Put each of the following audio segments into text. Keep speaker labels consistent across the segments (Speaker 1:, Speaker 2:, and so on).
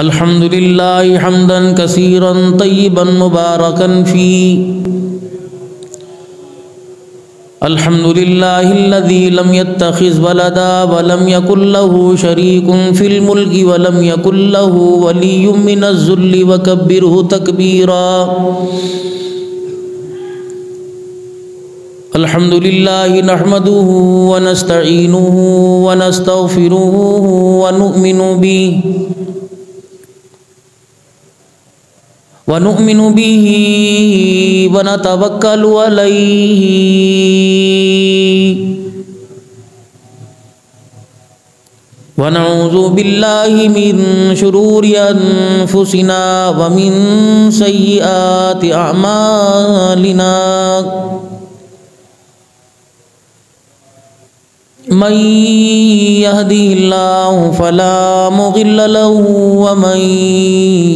Speaker 1: अल्हम्दुलिल्लाहि हम्दन कसीरन तय्यिबन मुबारकन फी अल्हम्दुलिल्लाहिल्लज़ी lump यत्तखिज़ वलदा व lump यकुल लहू शरीकुन fill मुल्कि व लम यकुल लहू वलिय्युम मिनज़्ज़ुल्लि व कब्बिरहु तकबीरा। अल्हम्दुलिल्लाहि नहमदुहु व नस्तईनुहु व नस्तगफिरुहु व नु'मिनु बिही व नतवक्कलु अलैहि व नऊज़ु बिल्लाहि मिन शुरूरि अनफुसिना व मिन सय्यिआति अअमालिना। मन यहदिहिल्लाहु फला मुदिल्ल लहु व मन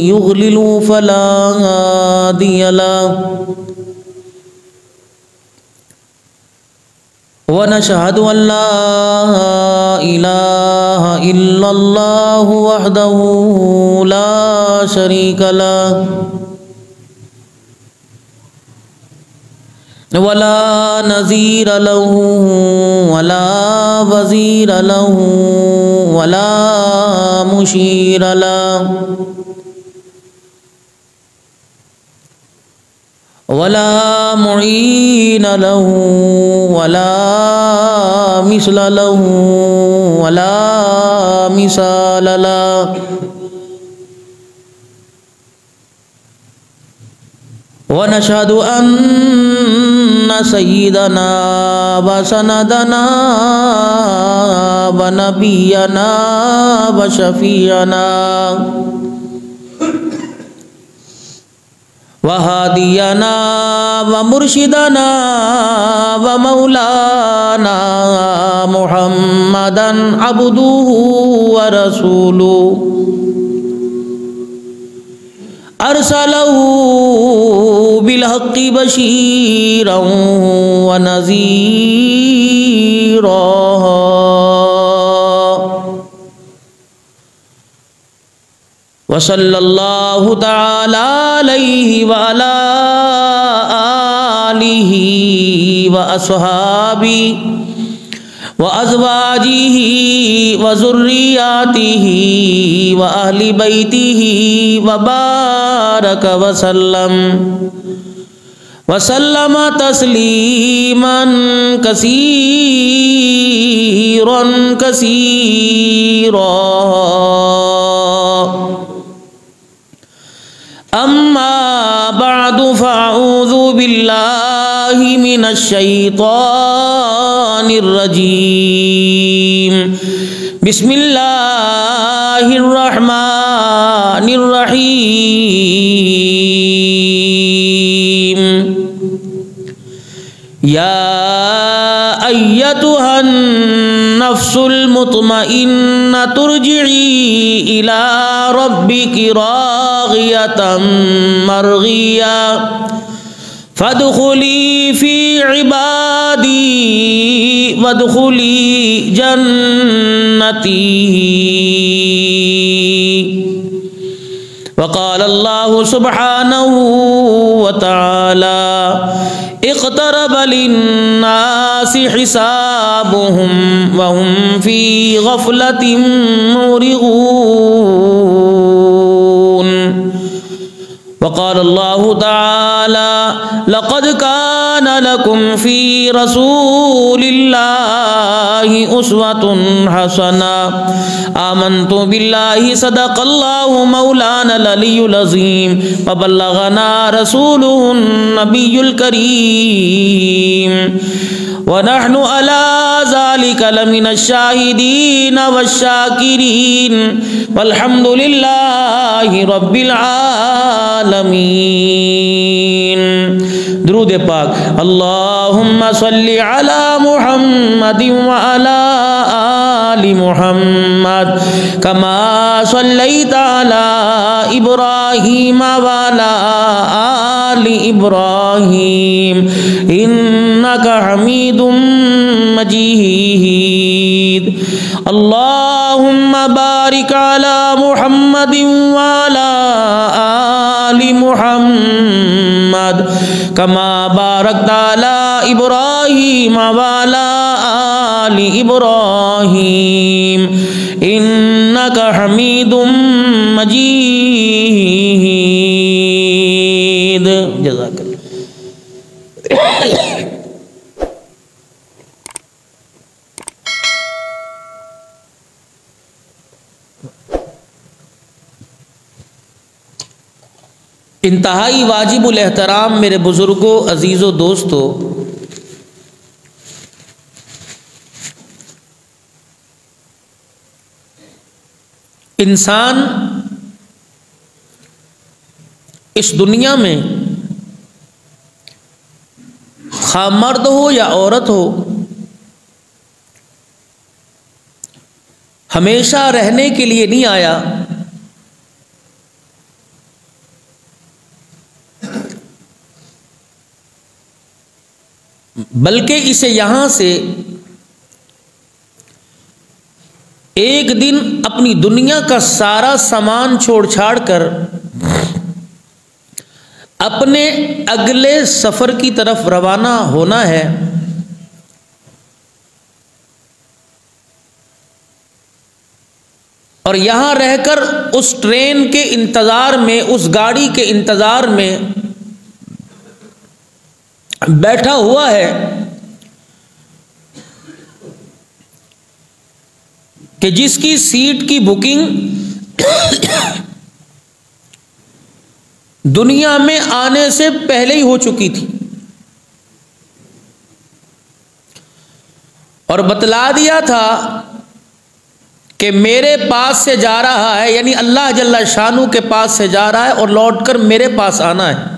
Speaker 1: युद्लिलहु फला हादिय लहु। व नशहदु अल्ला इलाहा इल्लल्लाहु वहदहु ला शरीका लहु वला नज़ीर लहू वला वज़ीर लहू वला मुशीर लहू वला मुईन लहू वला मिस्ल लहू वला मिसाल लहू। व नशहदु अन्न सय्यदना व सनदना व नबियना व शफीअना व हादियना व मुर्शिदना व मौलाना मुहम्मदन अब्दुहु व रसूलुहु अरसलहु बिलहक्कि बशीरन व नज़ीरा। व सल्लल्लाहु तआला अलैहि व अला आलिहि व अस्हाबिही व अज़वाजिही व ज़ुर्रिय्यातिही व अहलि बैतिही व बारक वसल्लम तस्लीमन कसीरन कसीरा। अम्मा बअदु फ़अऊज़ु बिल्लाहि मिनश शैतानिर रजीम। बिस्मिल्लाहिर रहमानिर रहीम। या अय्यतुहन नफ्सुल मुतमइन्ना तुरजिई इला रब्बिकी राग़ियतम मरग़िया फदख़ुली फ़ी इबादी वदख़ुली जन्नती। वक़ाल अल्लाहु सुब्हानहु व तआला इक़्तरब लिन्नासि हिसाबुहुम व हुम फ़ी ग़फ़लतिन मुरिग़ून। वक़ाल अल्लाहु तआला लक़द कान लकुम फ़ी रसूलिल्लाहि उस्वतुन हसना। आमन्तु बिल्लाहि सदक़ल्लाहु मौलानल अलियुल अज़ीम व बल्लग़ना रसूलुहुन नबियुल करीम व नहनु अला ज़ालिका लमिनश शाहिदीन वश्शाकिरीन वल्हम्दुलिल्लाहि रब्बिल आलमीन। दुरूद पाक। अल्लाहुम्मा सल्लि अला मुहम्मदिन व अला आलि मुहम्मद कमा सल्लैता अला इब्राहीम व अला आलि इब्राहीम इन्नका हमीदुम मजीद। अल्लाहुम्मा बारिक अला मुहम्मदिन व कमा बारकता अला इब्राहीम व अला आलि इब्राहीम इन्नका हमीदुम मजीद। जज़ाकल्लाह। इंतहाई वाजिबुल एहतराम मेरे बुज़ुर्गों, अजीज़ों, दोस्तों, इंसान इस दुनिया में खा मर्द हो या औरत हो, हमेशा रहने के लिए नहीं आया, बल्कि इसे यहां से एक दिन अपनी दुनिया का सारा सामान छोड़ छाड़ कर अपने अगले सफर की तरफ रवाना होना है। और यहां रहकर उस ट्रेन के इंतजार में, उस गाड़ी के इंतजार में बैठा हुआ है कि जिसकी सीट की बुकिंग दुनिया में आने से पहले ही हो चुकी थी और बतला दिया था कि मेरे पास से जा रहा है, यानी अल्लाह जल्ला शानू के पास से जा रहा है और लौटकर मेरे पास आना है।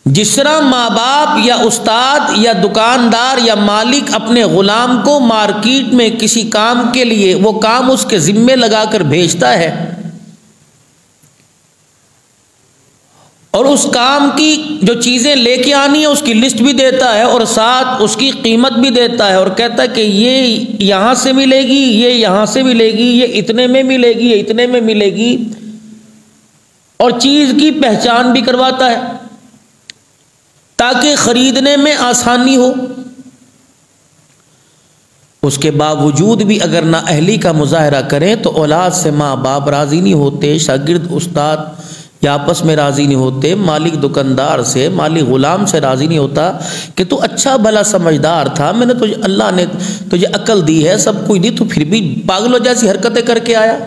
Speaker 1: जिस तरह माँ बाप या उस्ताद या दुकानदार या मालिक अपने गुलाम को मार्केट में किसी काम के लिए वो काम उसके जिम्मे लगाकर भेजता है और उस काम की जो चीज़ें लेके आनी है उसकी लिस्ट भी देता है और साथ उसकी कीमत भी देता है और कहता है कि ये यहाँ से मिलेगी, ये यहाँ से मिलेगी, ये इतने में मिलेगी, ये इतने में मिलेगी, और चीज़ की पहचान भी करवाता है ताकि खरीदने में आसानी हो। उसके बावजूद भी अगर ना अहली का मुजाहरा करें तो औलाद से माँ बाप राज़ी नहीं होते, शागिर्द उस्ताद या आपस में राज़ी नहीं होते, मालिक दुकानदार से, मालिक ग़ुलाम से राज़ी नहीं होता कि तू अच्छा भला समझदार था, मैंने तुझे, अल्लाह ने तुझे अक्ल दी है, सब कुछ दी, तू फिर भी पागलों जैसी हरकतें करके आया।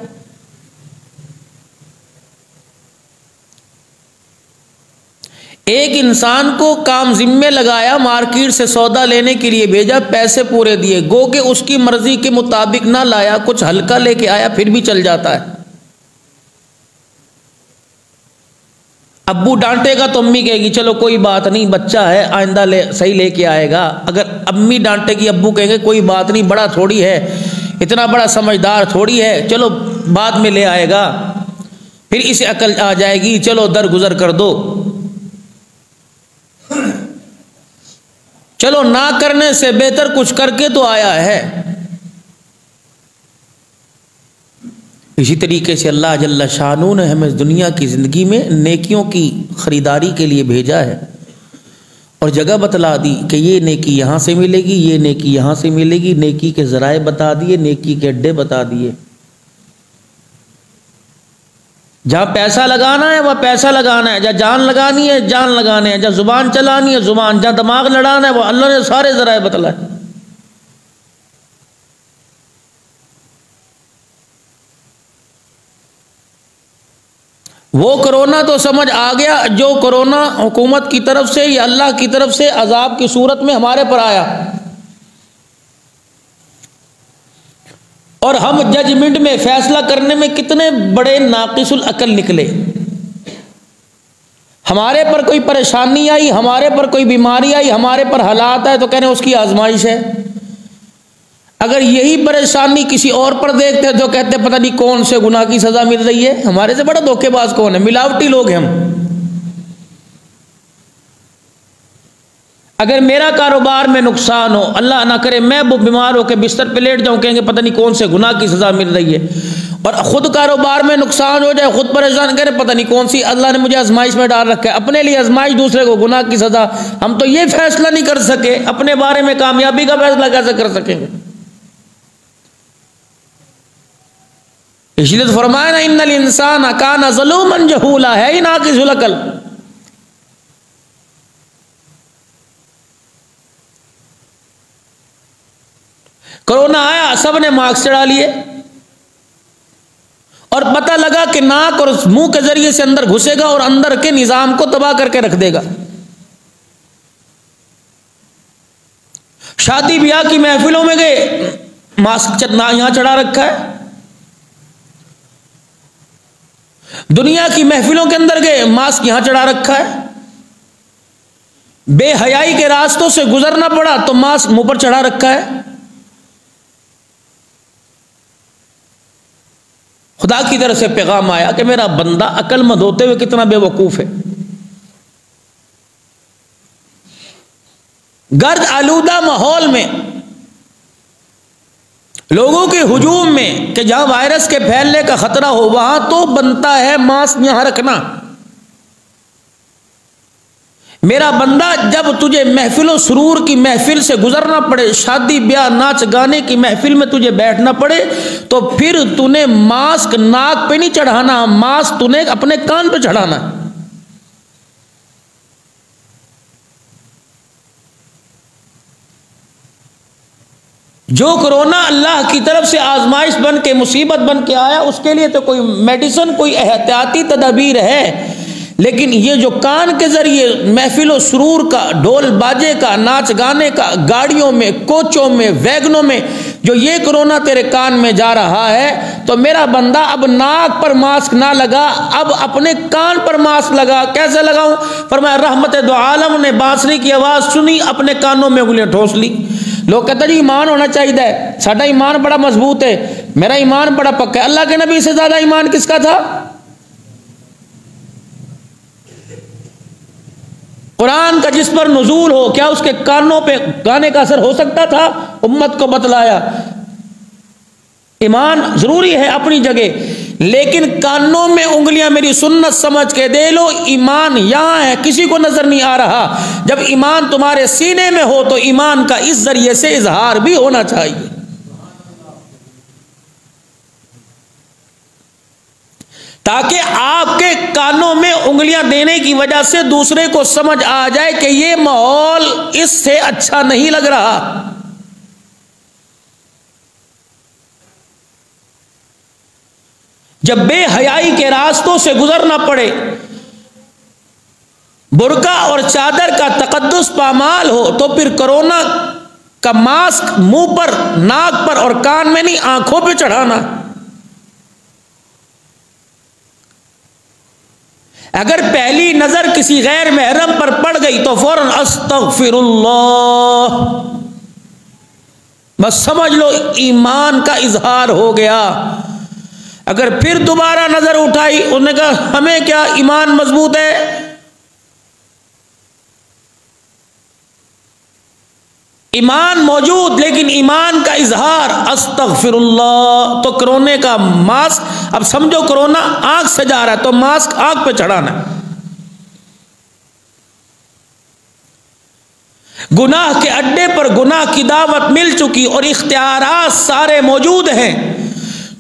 Speaker 1: एक इंसान को काम जिम्मे लगाया, मार्केट से सौदा लेने के लिए भेजा, पैसे पूरे दिए, गो के उसकी मर्जी के मुताबिक ना लाया, कुछ हल्का लेके आया, फिर भी चल जाता है। अब्बू डांटेगा तो अम्मी कहेगी चलो कोई बात नहीं, बच्चा है, आइंदा सही लेके आएगा। अगर अम्मी डांटेगी, अब्बू कहेंगे कोई बात नहीं, बड़ा थोड़ी है, इतना बड़ा समझदार थोड़ी है, चलो बाद में ले आएगा। फिर इसे अकल आ जाएगी, चलो दर गुजर कर दो, चलो ना करने से बेहतर कुछ करके तो आया है। इसी तरीके से अल्लाह जल्ला शानू ने हमें दुनिया की ज़िंदगी में नेकियों की ख़रीदारी के लिए भेजा है और जगह बतला दी कि ये नेकी यहाँ से मिलेगी, ये नेकी यहाँ से मिलेगी, नेकी के ज़राए बता दिए, नेकी के अड्डे बता दिए। जहाँ पैसा लगाना है वहाँ पैसा लगाना है, जहाँ जान लगानी है जान लगाने है, जहाँ ज़ुबान चलानी है ज़ुबान, जहाँ दिमाग लड़ाना है वो अल्लाह ने सारे ज़राए बतलाए। वो कोरोना तो समझ आ गया जो कोरोना हुकूमत की तरफ से या अल्लाह की तरफ से अजाब की सूरत में हमारे पर आया, और हम जजमेंट में फैसला करने में कितने बड़े नाकिसुल अकल निकले। हमारे पर कोई परेशानी आई, हमारे पर कोई बीमारी आई, हमारे पर हालात आए तो कहने उसकी आजमाइश है। अगर यही परेशानी किसी और पर देखते तो कहते पता नहीं कौन से गुनाह की सजा मिल रही है। हमारे से बड़ा धोखेबाज कौन है, मिलावटी लोग हैं हम। अगर मेरा कारोबार में नुकसान हो, अल्लाह ना करे मैं वो बीमार होकर बिस्तर पे लेट जाऊं, कहेंगे पता नहीं कौन से गुनाह की सज़ा मिल रही है। और खुद कारोबार में नुकसान हो जाए, खुद परेशान करे, पता नहीं कौन सी अल्लाह ने मुझे आजमाइश में डाल रखा है। अपने लिए आजमाइश, दूसरे को गुनाह की सज़ा। हम तो ये फैसला नहीं कर सके, अपने बारे में कामयाबी का फैसला कैसे कर सकेंगे? इसलिए तो फरमाया ना, इन्नल इंसान काना ज़लूमन जहूला, है ही नाक़िज़ुल अक़ल। कोरोना आया, सबने मास्क चढ़ा लिए और पता लगा कि नाक और मुंह के जरिए से अंदर घुसेगा और अंदर के निजाम को तबाह करके रख देगा। शादी ब्याह की महफिलों में गए, मास्क यहां चढ़ा रखा है। दुनिया की महफिलों के अंदर गए, मास्क यहां चढ़ा रखा है। बेहयाई के रास्तों से गुजरना पड़ा तो मास्क मुंह पर चढ़ा रखा है। खुदा की तरफ से पैगाम आया कि मेरा बंदा अक्लमंद होते हुए कितना बेवकूफ है। गर्द आलूदा माहौल में, लोगों के हुजूम में, कि जहां वायरस के फैलने का खतरा हो, वहां तो बनता है मास्क यहां रखना। मेरा बंदा, जब तुझे महफिलों सुरूर की महफिल से गुजरना पड़े, शादी ब्याह नाच गाने की महफिल में तुझे बैठना पड़े, तो फिर तूने मास्क नाक पे नहीं चढ़ाना, मास्क तूने अपने कान पे चढ़ाना। जो कोरोना अल्लाह की तरफ से आजमाइश बन के, मुसीबत बन के आया, उसके लिए तो कोई मेडिसिन, कोई एहतियाती तदाबीर है। लेकिन ये जो कान के जरिए महफिलों सुरूर का, ढोल बाजे का, नाच गाने का, गाड़ियों में, कोचों में, वैगनों में जो ये कोरोना तेरे कान में जा रहा है, तो मेरा बंदा अब नाक पर मास्क ना लगा, अब अपने कान पर मास्क लगा। कैसे लगाऊं? फरमाया रहमत दो आलम ने बांसुरी की आवाज सुनी, अपने कानों में उंगलियां ठोस ली। लोग कहते जी ईमान होना चाहिए, साडा ईमान बड़ा मजबूत है, मेरा ईमान बड़ा पक्का है। अल्लाह के नबी से ज्यादा ईमान किसका था? कुरान का जिस पर नुज़ूल हो, क्या उसके कानों पे गाने का असर हो सकता था? उम्मत को बतलाया। ईमान जरूरी है अपनी जगह, लेकिन कानों में उंगलियां मेरी सुन्नत समझ के दे लो। ईमान यहां है, किसी को नजर नहीं आ रहा। जब ईमान तुम्हारे सीने में हो तो ईमान का इस जरिए से इजहार भी होना चाहिए। ताकि आपके कानों में उंगलियां देने की वजह से दूसरे को समझ आ जाए कि ये माहौल इससे अच्छा नहीं लग रहा। जब बेहयाई के रास्तों से गुजरना पड़े, बुर्का और चादर का तकद्दुस पामाल हो, तो फिर कोरोना का मास्क मुंह पर, नाक पर और कान में नहीं, आंखों पे चढ़ाना। अगर पहली नजर किसी गैर महरम पर पड़ गई तो फौरन अस्तगफिरुल्लाह, बस समझ लो ईमान का इजहार हो गया। अगर फिर दोबारा नजर उठाई, उन्होंने कहा हमें क्या, ईमान मजबूत है। ईमान मौजूद, लेकिन ईमान का इजहार अस्तगफिरुल्लाह। तो कोरोना का मास्क, अब समझो कोरोना आंख से जा रहा है तो मास्क आंख पे चढ़ाना है। गुनाह के अड्डे पर गुनाह की दावत मिल चुकी और इख्तियारात सारे मौजूद हैं,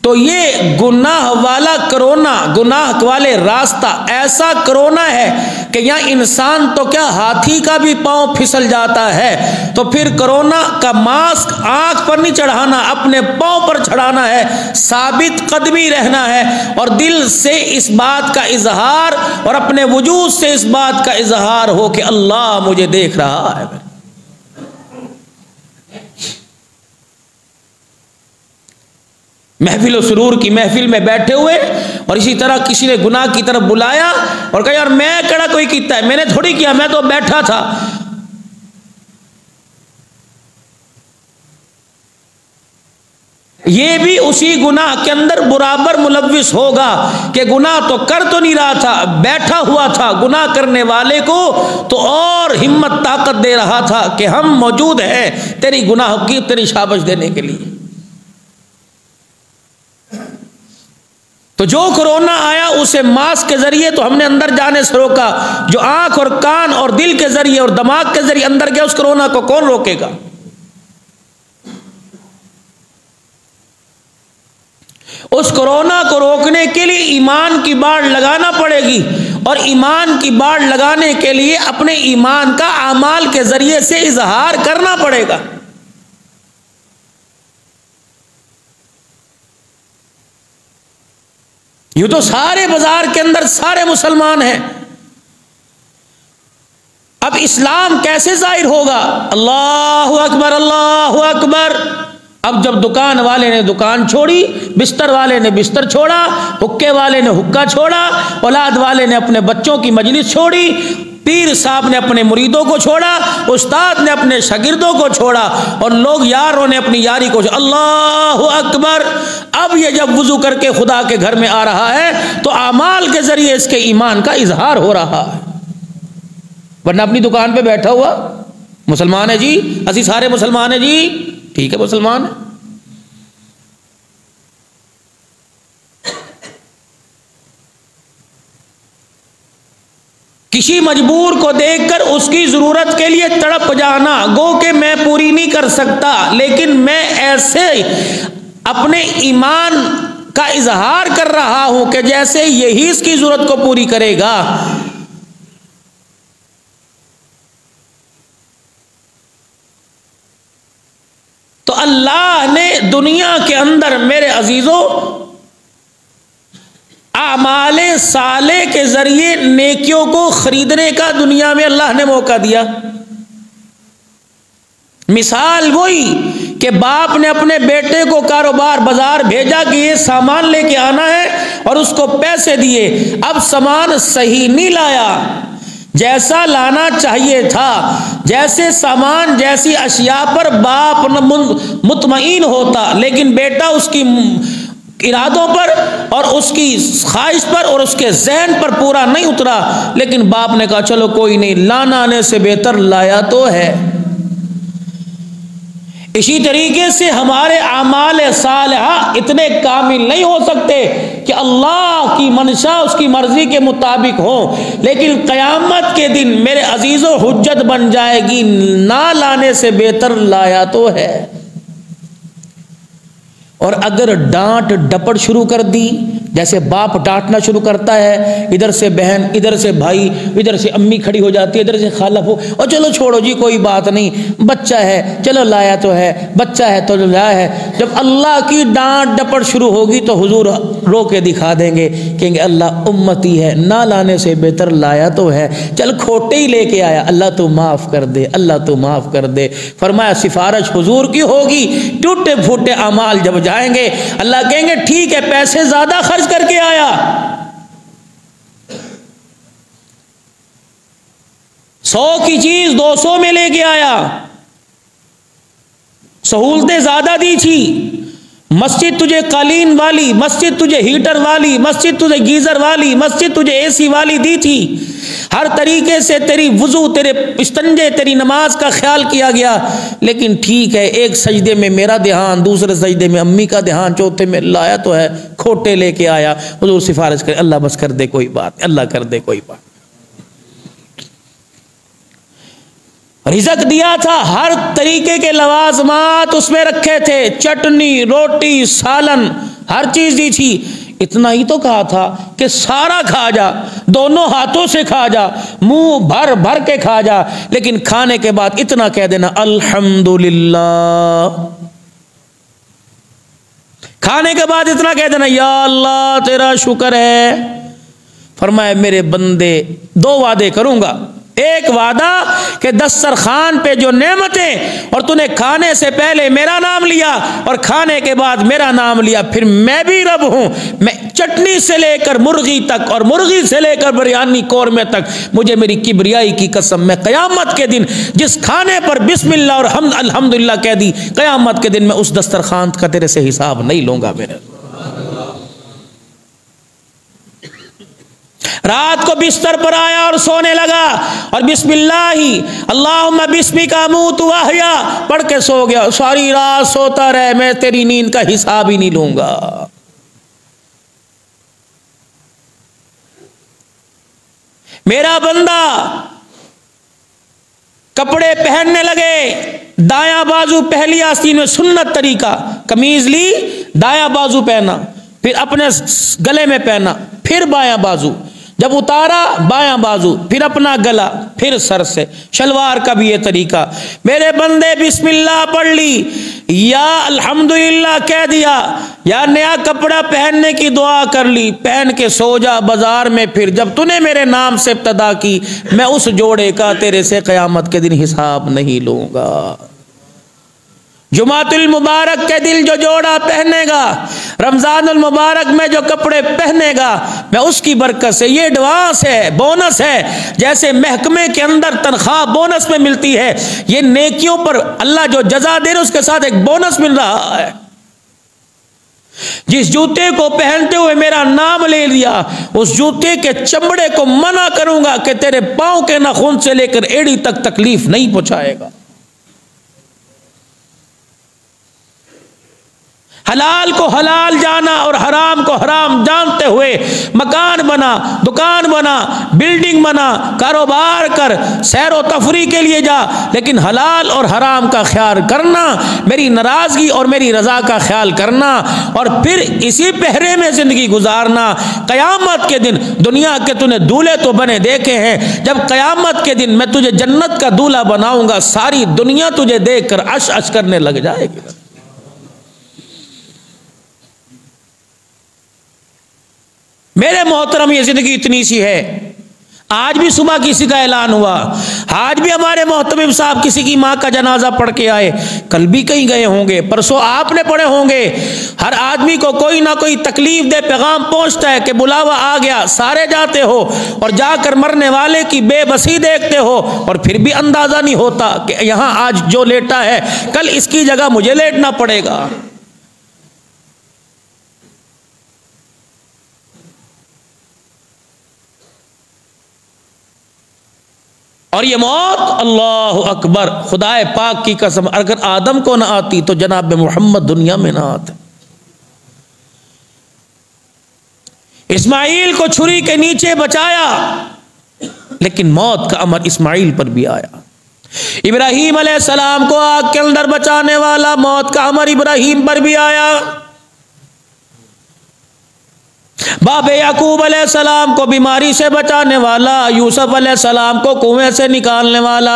Speaker 1: तो ये गुनाह वाला कोरोना, गुनाह वाले रास्ता ऐसा कोरोना है कि यहाँ इंसान तो क्या, हाथी का भी पांव फिसल जाता है। तो फिर कोरोना का मास्क आंख पर नहीं चढ़ाना, अपने पांव पर चढ़ाना है, साबित कदमी रहना है और दिल से इस बात का इजहार और अपने वजूद से इस बात का इजहार हो कि अल्लाह मुझे देख रहा है। महफिल सुरूर की महफिल में बैठे हुए और इसी तरह किसी ने गुनाह की तरफ बुलाया और कहा यार मैं कड़ा कोई किया है, मैंने थोड़ी किया, मैं तो बैठा था। ये भी उसी गुनाह के अंदर बराबर मुलव्विस होगा कि गुनाह तो कर तो नहीं रहा था, बैठा हुआ था, गुनाह करने वाले को तो और हिम्मत ताकत दे रहा था कि हम मौजूद हैं तेरी गुनाह की तेरी शाबाश देने के लिए। तो जो कोरोना आया उसे मास्क के जरिए तो हमने अंदर जाने से रोका, जो आंख और कान और दिल के जरिए और दिमाग के जरिए अंदर गया उस कोरोना को कौन रोकेगा। उस कोरोना को रोकने के लिए ईमान की बाड़ लगाना पड़ेगी, और ईमान की बाड़ लगाने के लिए अपने ईमान का आमाल के जरिए से इजहार करना पड़ेगा। यूं तो सारे बाजार के अंदर सारे मुसलमान हैं, अब इस्लाम कैसे जाहिर होगा। अल्लाहु अकबर अल्लाहु अकबर। अब जब दुकान वाले ने दुकान छोड़ी, बिस्तर वाले ने बिस्तर छोड़ा, हुक्के वाले ने हुक्का छोड़ा, औलाद वाले ने अपने बच्चों की मजलिस छोड़ी, पीर साहब ने अपने मुरीदों को छोड़ा, उस्ताद ने अपने शागिर्दों को छोड़ा, और लोग यारों ने अपनी यारी को छोड़ा। अल्लाहु अकबर। अब ये जब वुजू करके खुदा के घर में आ रहा है तो आमाल के जरिए इसके ईमान का इजहार हो रहा है, वरना अपनी दुकान पे बैठा हुआ मुसलमान है जी, असी सारे मुसलमान है जी, ठीक है मुसलमान है। किसी मजबूर को देखकर उसकी जरूरत के लिए तड़प जाना, गो के मैं पूरी नहीं कर सकता लेकिन मैं ऐसे अपने ईमान का इजहार कर रहा हूं कि जैसे यही इसकी जरूरत को पूरी करेगा। तो अल्लाह ने दुनिया के अंदर मेरे अजीजों आमाले साले के जरिए नेकियों को खरीदने का दुनिया में अल्लाह ने मौका दिया। मिसाल वही कि बाप ने अपने बेटे को कारोबार बाजार भेजा कि ये सामान लेके आना है और उसको पैसे दिए, अब सामान सही नहीं लाया जैसा लाना चाहिए था, जैसे सामान जैसी अशिया पर बाप मुतमईन होता, लेकिन बेटा उसकी इरादों पर और उसकी ख्वाहिश पर और उसके जहन पर पूरा नहीं उतरा, लेकिन बाप ने कहा चलो कोई नहीं, लाना आने से बेहतर लाया तो है। इसी तरीके से हमारे आमाल सालिहा इतने कामिल नहीं हो सकते कि अल्लाह की मंशा उसकी मर्जी के मुताबिक हो, लेकिन क़यामत के दिन मेरे अजीज़ों हुज्जत बन जाएगी, ना लाने से बेहतर लाया तो है। और अगर डांट डपट शुरू कर दी, जैसे बाप डांटना शुरू करता है, इधर से बहन, इधर से भाई, इधर से अम्मी खड़ी हो जाती है, इधर से खाला हो, और चलो छोड़ो जी कोई बात नहीं, बच्चा है चलो लाया तो है, बच्चा है तो लाया है। जब अल्लाह की डांट डपट शुरू होगी तो हुजूर रो के दिखा देंगे, कहेंगे अल्लाह उम्मती है, ना लाने से बेहतर लाया तो है, चल खोटे ही लेके आया, अल्लाह तो माफ़ कर दे, अल्लाह तो माफ़ कर दे। फरमाया सिफारिश हुजूर की होगी, टूटे फूटे अमाल जब जाएंगे अल्लाह कहेंगे ठीक है पैसे ज्यादा खर्च करके आया, 100 की चीज 200 में लेके आया, सहूलतें ज्यादा दी थी, मस्जिद तुझे कालीन वाली, मस्जिद तुझे हीटर वाली, मस्जिद तुझे गीजर वाली, मस्जिद तुझे एसी वाली दी थी, हर तरीके से तेरी वुजू, तेरे इस्तंजे, तेरी नमाज का ख्याल किया गया, लेकिन ठीक है एक सजदे में मेरा ध्यान, दूसरे सजदे में अम्मी का ध्यान, चौथे में लाया तो है, खोटे लेके आया। हुजूर सिफारिश करे अल्लाह बस कर दे कोई बात, अल्लाह कर दे कोई बात। रिज़्क़ दिया था, हर तरीके के लवाजमात उसमें रखे थे, चटनी रोटी सालन हर चीज दी थी। इतना ही तो कहा था कि सारा खा जा, दोनों हाथों से खा जा, मुंह भर भर के खा जा, लेकिन खाने के बाद इतना कह देना अल्हम्दुलिल्लाह। खाने के बाद इतना कह देना या अल्लाह तेरा शुक्र है। फरमाया मेरे बंदे 2 वादे करूंगा, एक वादा कि दस्तरखान पे जो नेमतें, और तूने खाने से पहले मेरा नाम लिया और खाने के बाद मेरा नाम लिया, फिर मैं भी रब हूं। मैं चटनी से लेकर मुर्गी तक और मुर्गी से लेकर बिरयानी कौरमे तक, मुझे मेरी किबरियाई की कसम, मैं कयामत के दिन जिस खाने पर बिस्मिल्लाह और हमद अल्हम्दुलिल्लाह कह दी, कयामत के दिन मैं उस दस्तरखान का तेरे से हिसाब नहीं लूंगा। मेरे रात को बिस्तर पर आया और सोने लगा और बिस्मिल्लाही अल्लाहुम्मा बिस्मिका अमूतु व अहया पढ़ के सो गया। सारी रात सोता रहे, मैं तेरी नींद का हिसाब ही नहीं लूंगा। मेरा बंदा कपड़े पहनने लगे, दायां बाजू पहली आस्तीन में सुन्नत तरीका, कमीज ली दायां बाजू पहना, फिर अपने गले में पहना, फिर बायां बाजू, जब उतारा बायां बाजू, फिर अपना गला, फिर सर से। शलवार का भी ये तरीका। मेरे बंदे बिस्मिल्लाह पढ़ ली या अल्हम्दुलिल्लाह कह दिया या नया कपड़ा पहनने की दुआ कर ली, पहन के सो जा बाजार में। फिर जब तूने मेरे नाम से इब्तदा की, मैं उस जोड़े का तेरे से क़यामत के दिन हिसाब नहीं लूंगा। जुमातुल मुबारक के दिन जो जोड़ा पहनेगा, रमजानुल मुबारक में जो कपड़े पहनेगा, मैं उसकी बरकत से, ये एडवांस है, बोनस है। जैसे महकमे के अंदर तनख्वाह बोनस में मिलती है, ये नेकियों पर अल्लाह जो जजा दे रहे उसके साथ एक बोनस मिल रहा है। जिस जूते को पहनते हुए मेरा नाम ले लिया, उस जूते के चमड़े को मना करूंगा कि तेरे पांव के नाखून से लेकर एड़ी तक तकलीफ नहीं पहुंचाएगा। हलाल को हलाल जाना और हराम को हराम जानते हुए मकान बना, दुकान बना, बिल्डिंग बना, कारोबार कर, सैर व तफरी के लिए जा, लेकिन हलाल और हराम का ख्याल करना, मेरी नाराजगी और मेरी रजा का ख्याल करना, और फिर इसी पहरे में जिंदगी गुजारना। कयामत के दिन दुनिया के तूने दूल्हे तो बने देखे हैं, जब कयामत के दिन मैं तुझे जन्नत का दूल्हा बनाऊंगा, सारी दुनिया तुझे देखकर अश अश करने लग जाएगी। मेरे मोहतरम, ये जिंदगी इतनी सी है। आज भी सुबह किसी का ऐलान हुआ, आज भी हमारे मोहतमिम साहब किसी की माँ का जनाजा पढ़ के आए, कल भी कहीं गए होंगे, परसों आपने पढ़े होंगे। हर आदमी को कोई ना कोई तकलीफ दे पैगाम पहुंचता है कि बुलावा आ गया, सारे जाते हो और जाकर मरने वाले की बेबसी देखते हो, और फिर भी अंदाजा नहीं होता कि यहाँ आज जो लेटा है कल इसकी जगह मुझे लेटना पड़ेगा। और ये मौत, अल्लाह अकबर, खुदाए पाक की कसम, अगर आदम को ना आती तो जनाब मोहम्मद दुनिया में ना आते। इस्माइल को छुरी के नीचे बचाया, लेकिन मौत का अमर इस्माइल पर भी आया। इब्राहीम अलैहिस्सलाम को आग के अंदर बचाने वाला, मौत का अमर इब्राहीम पर भी आया। बाबे याकूब अलैहिस्सलाम को बीमारी से बचाने वाला, यूसुफ अलैहिस्सलाम को कुएं से निकालने वाला,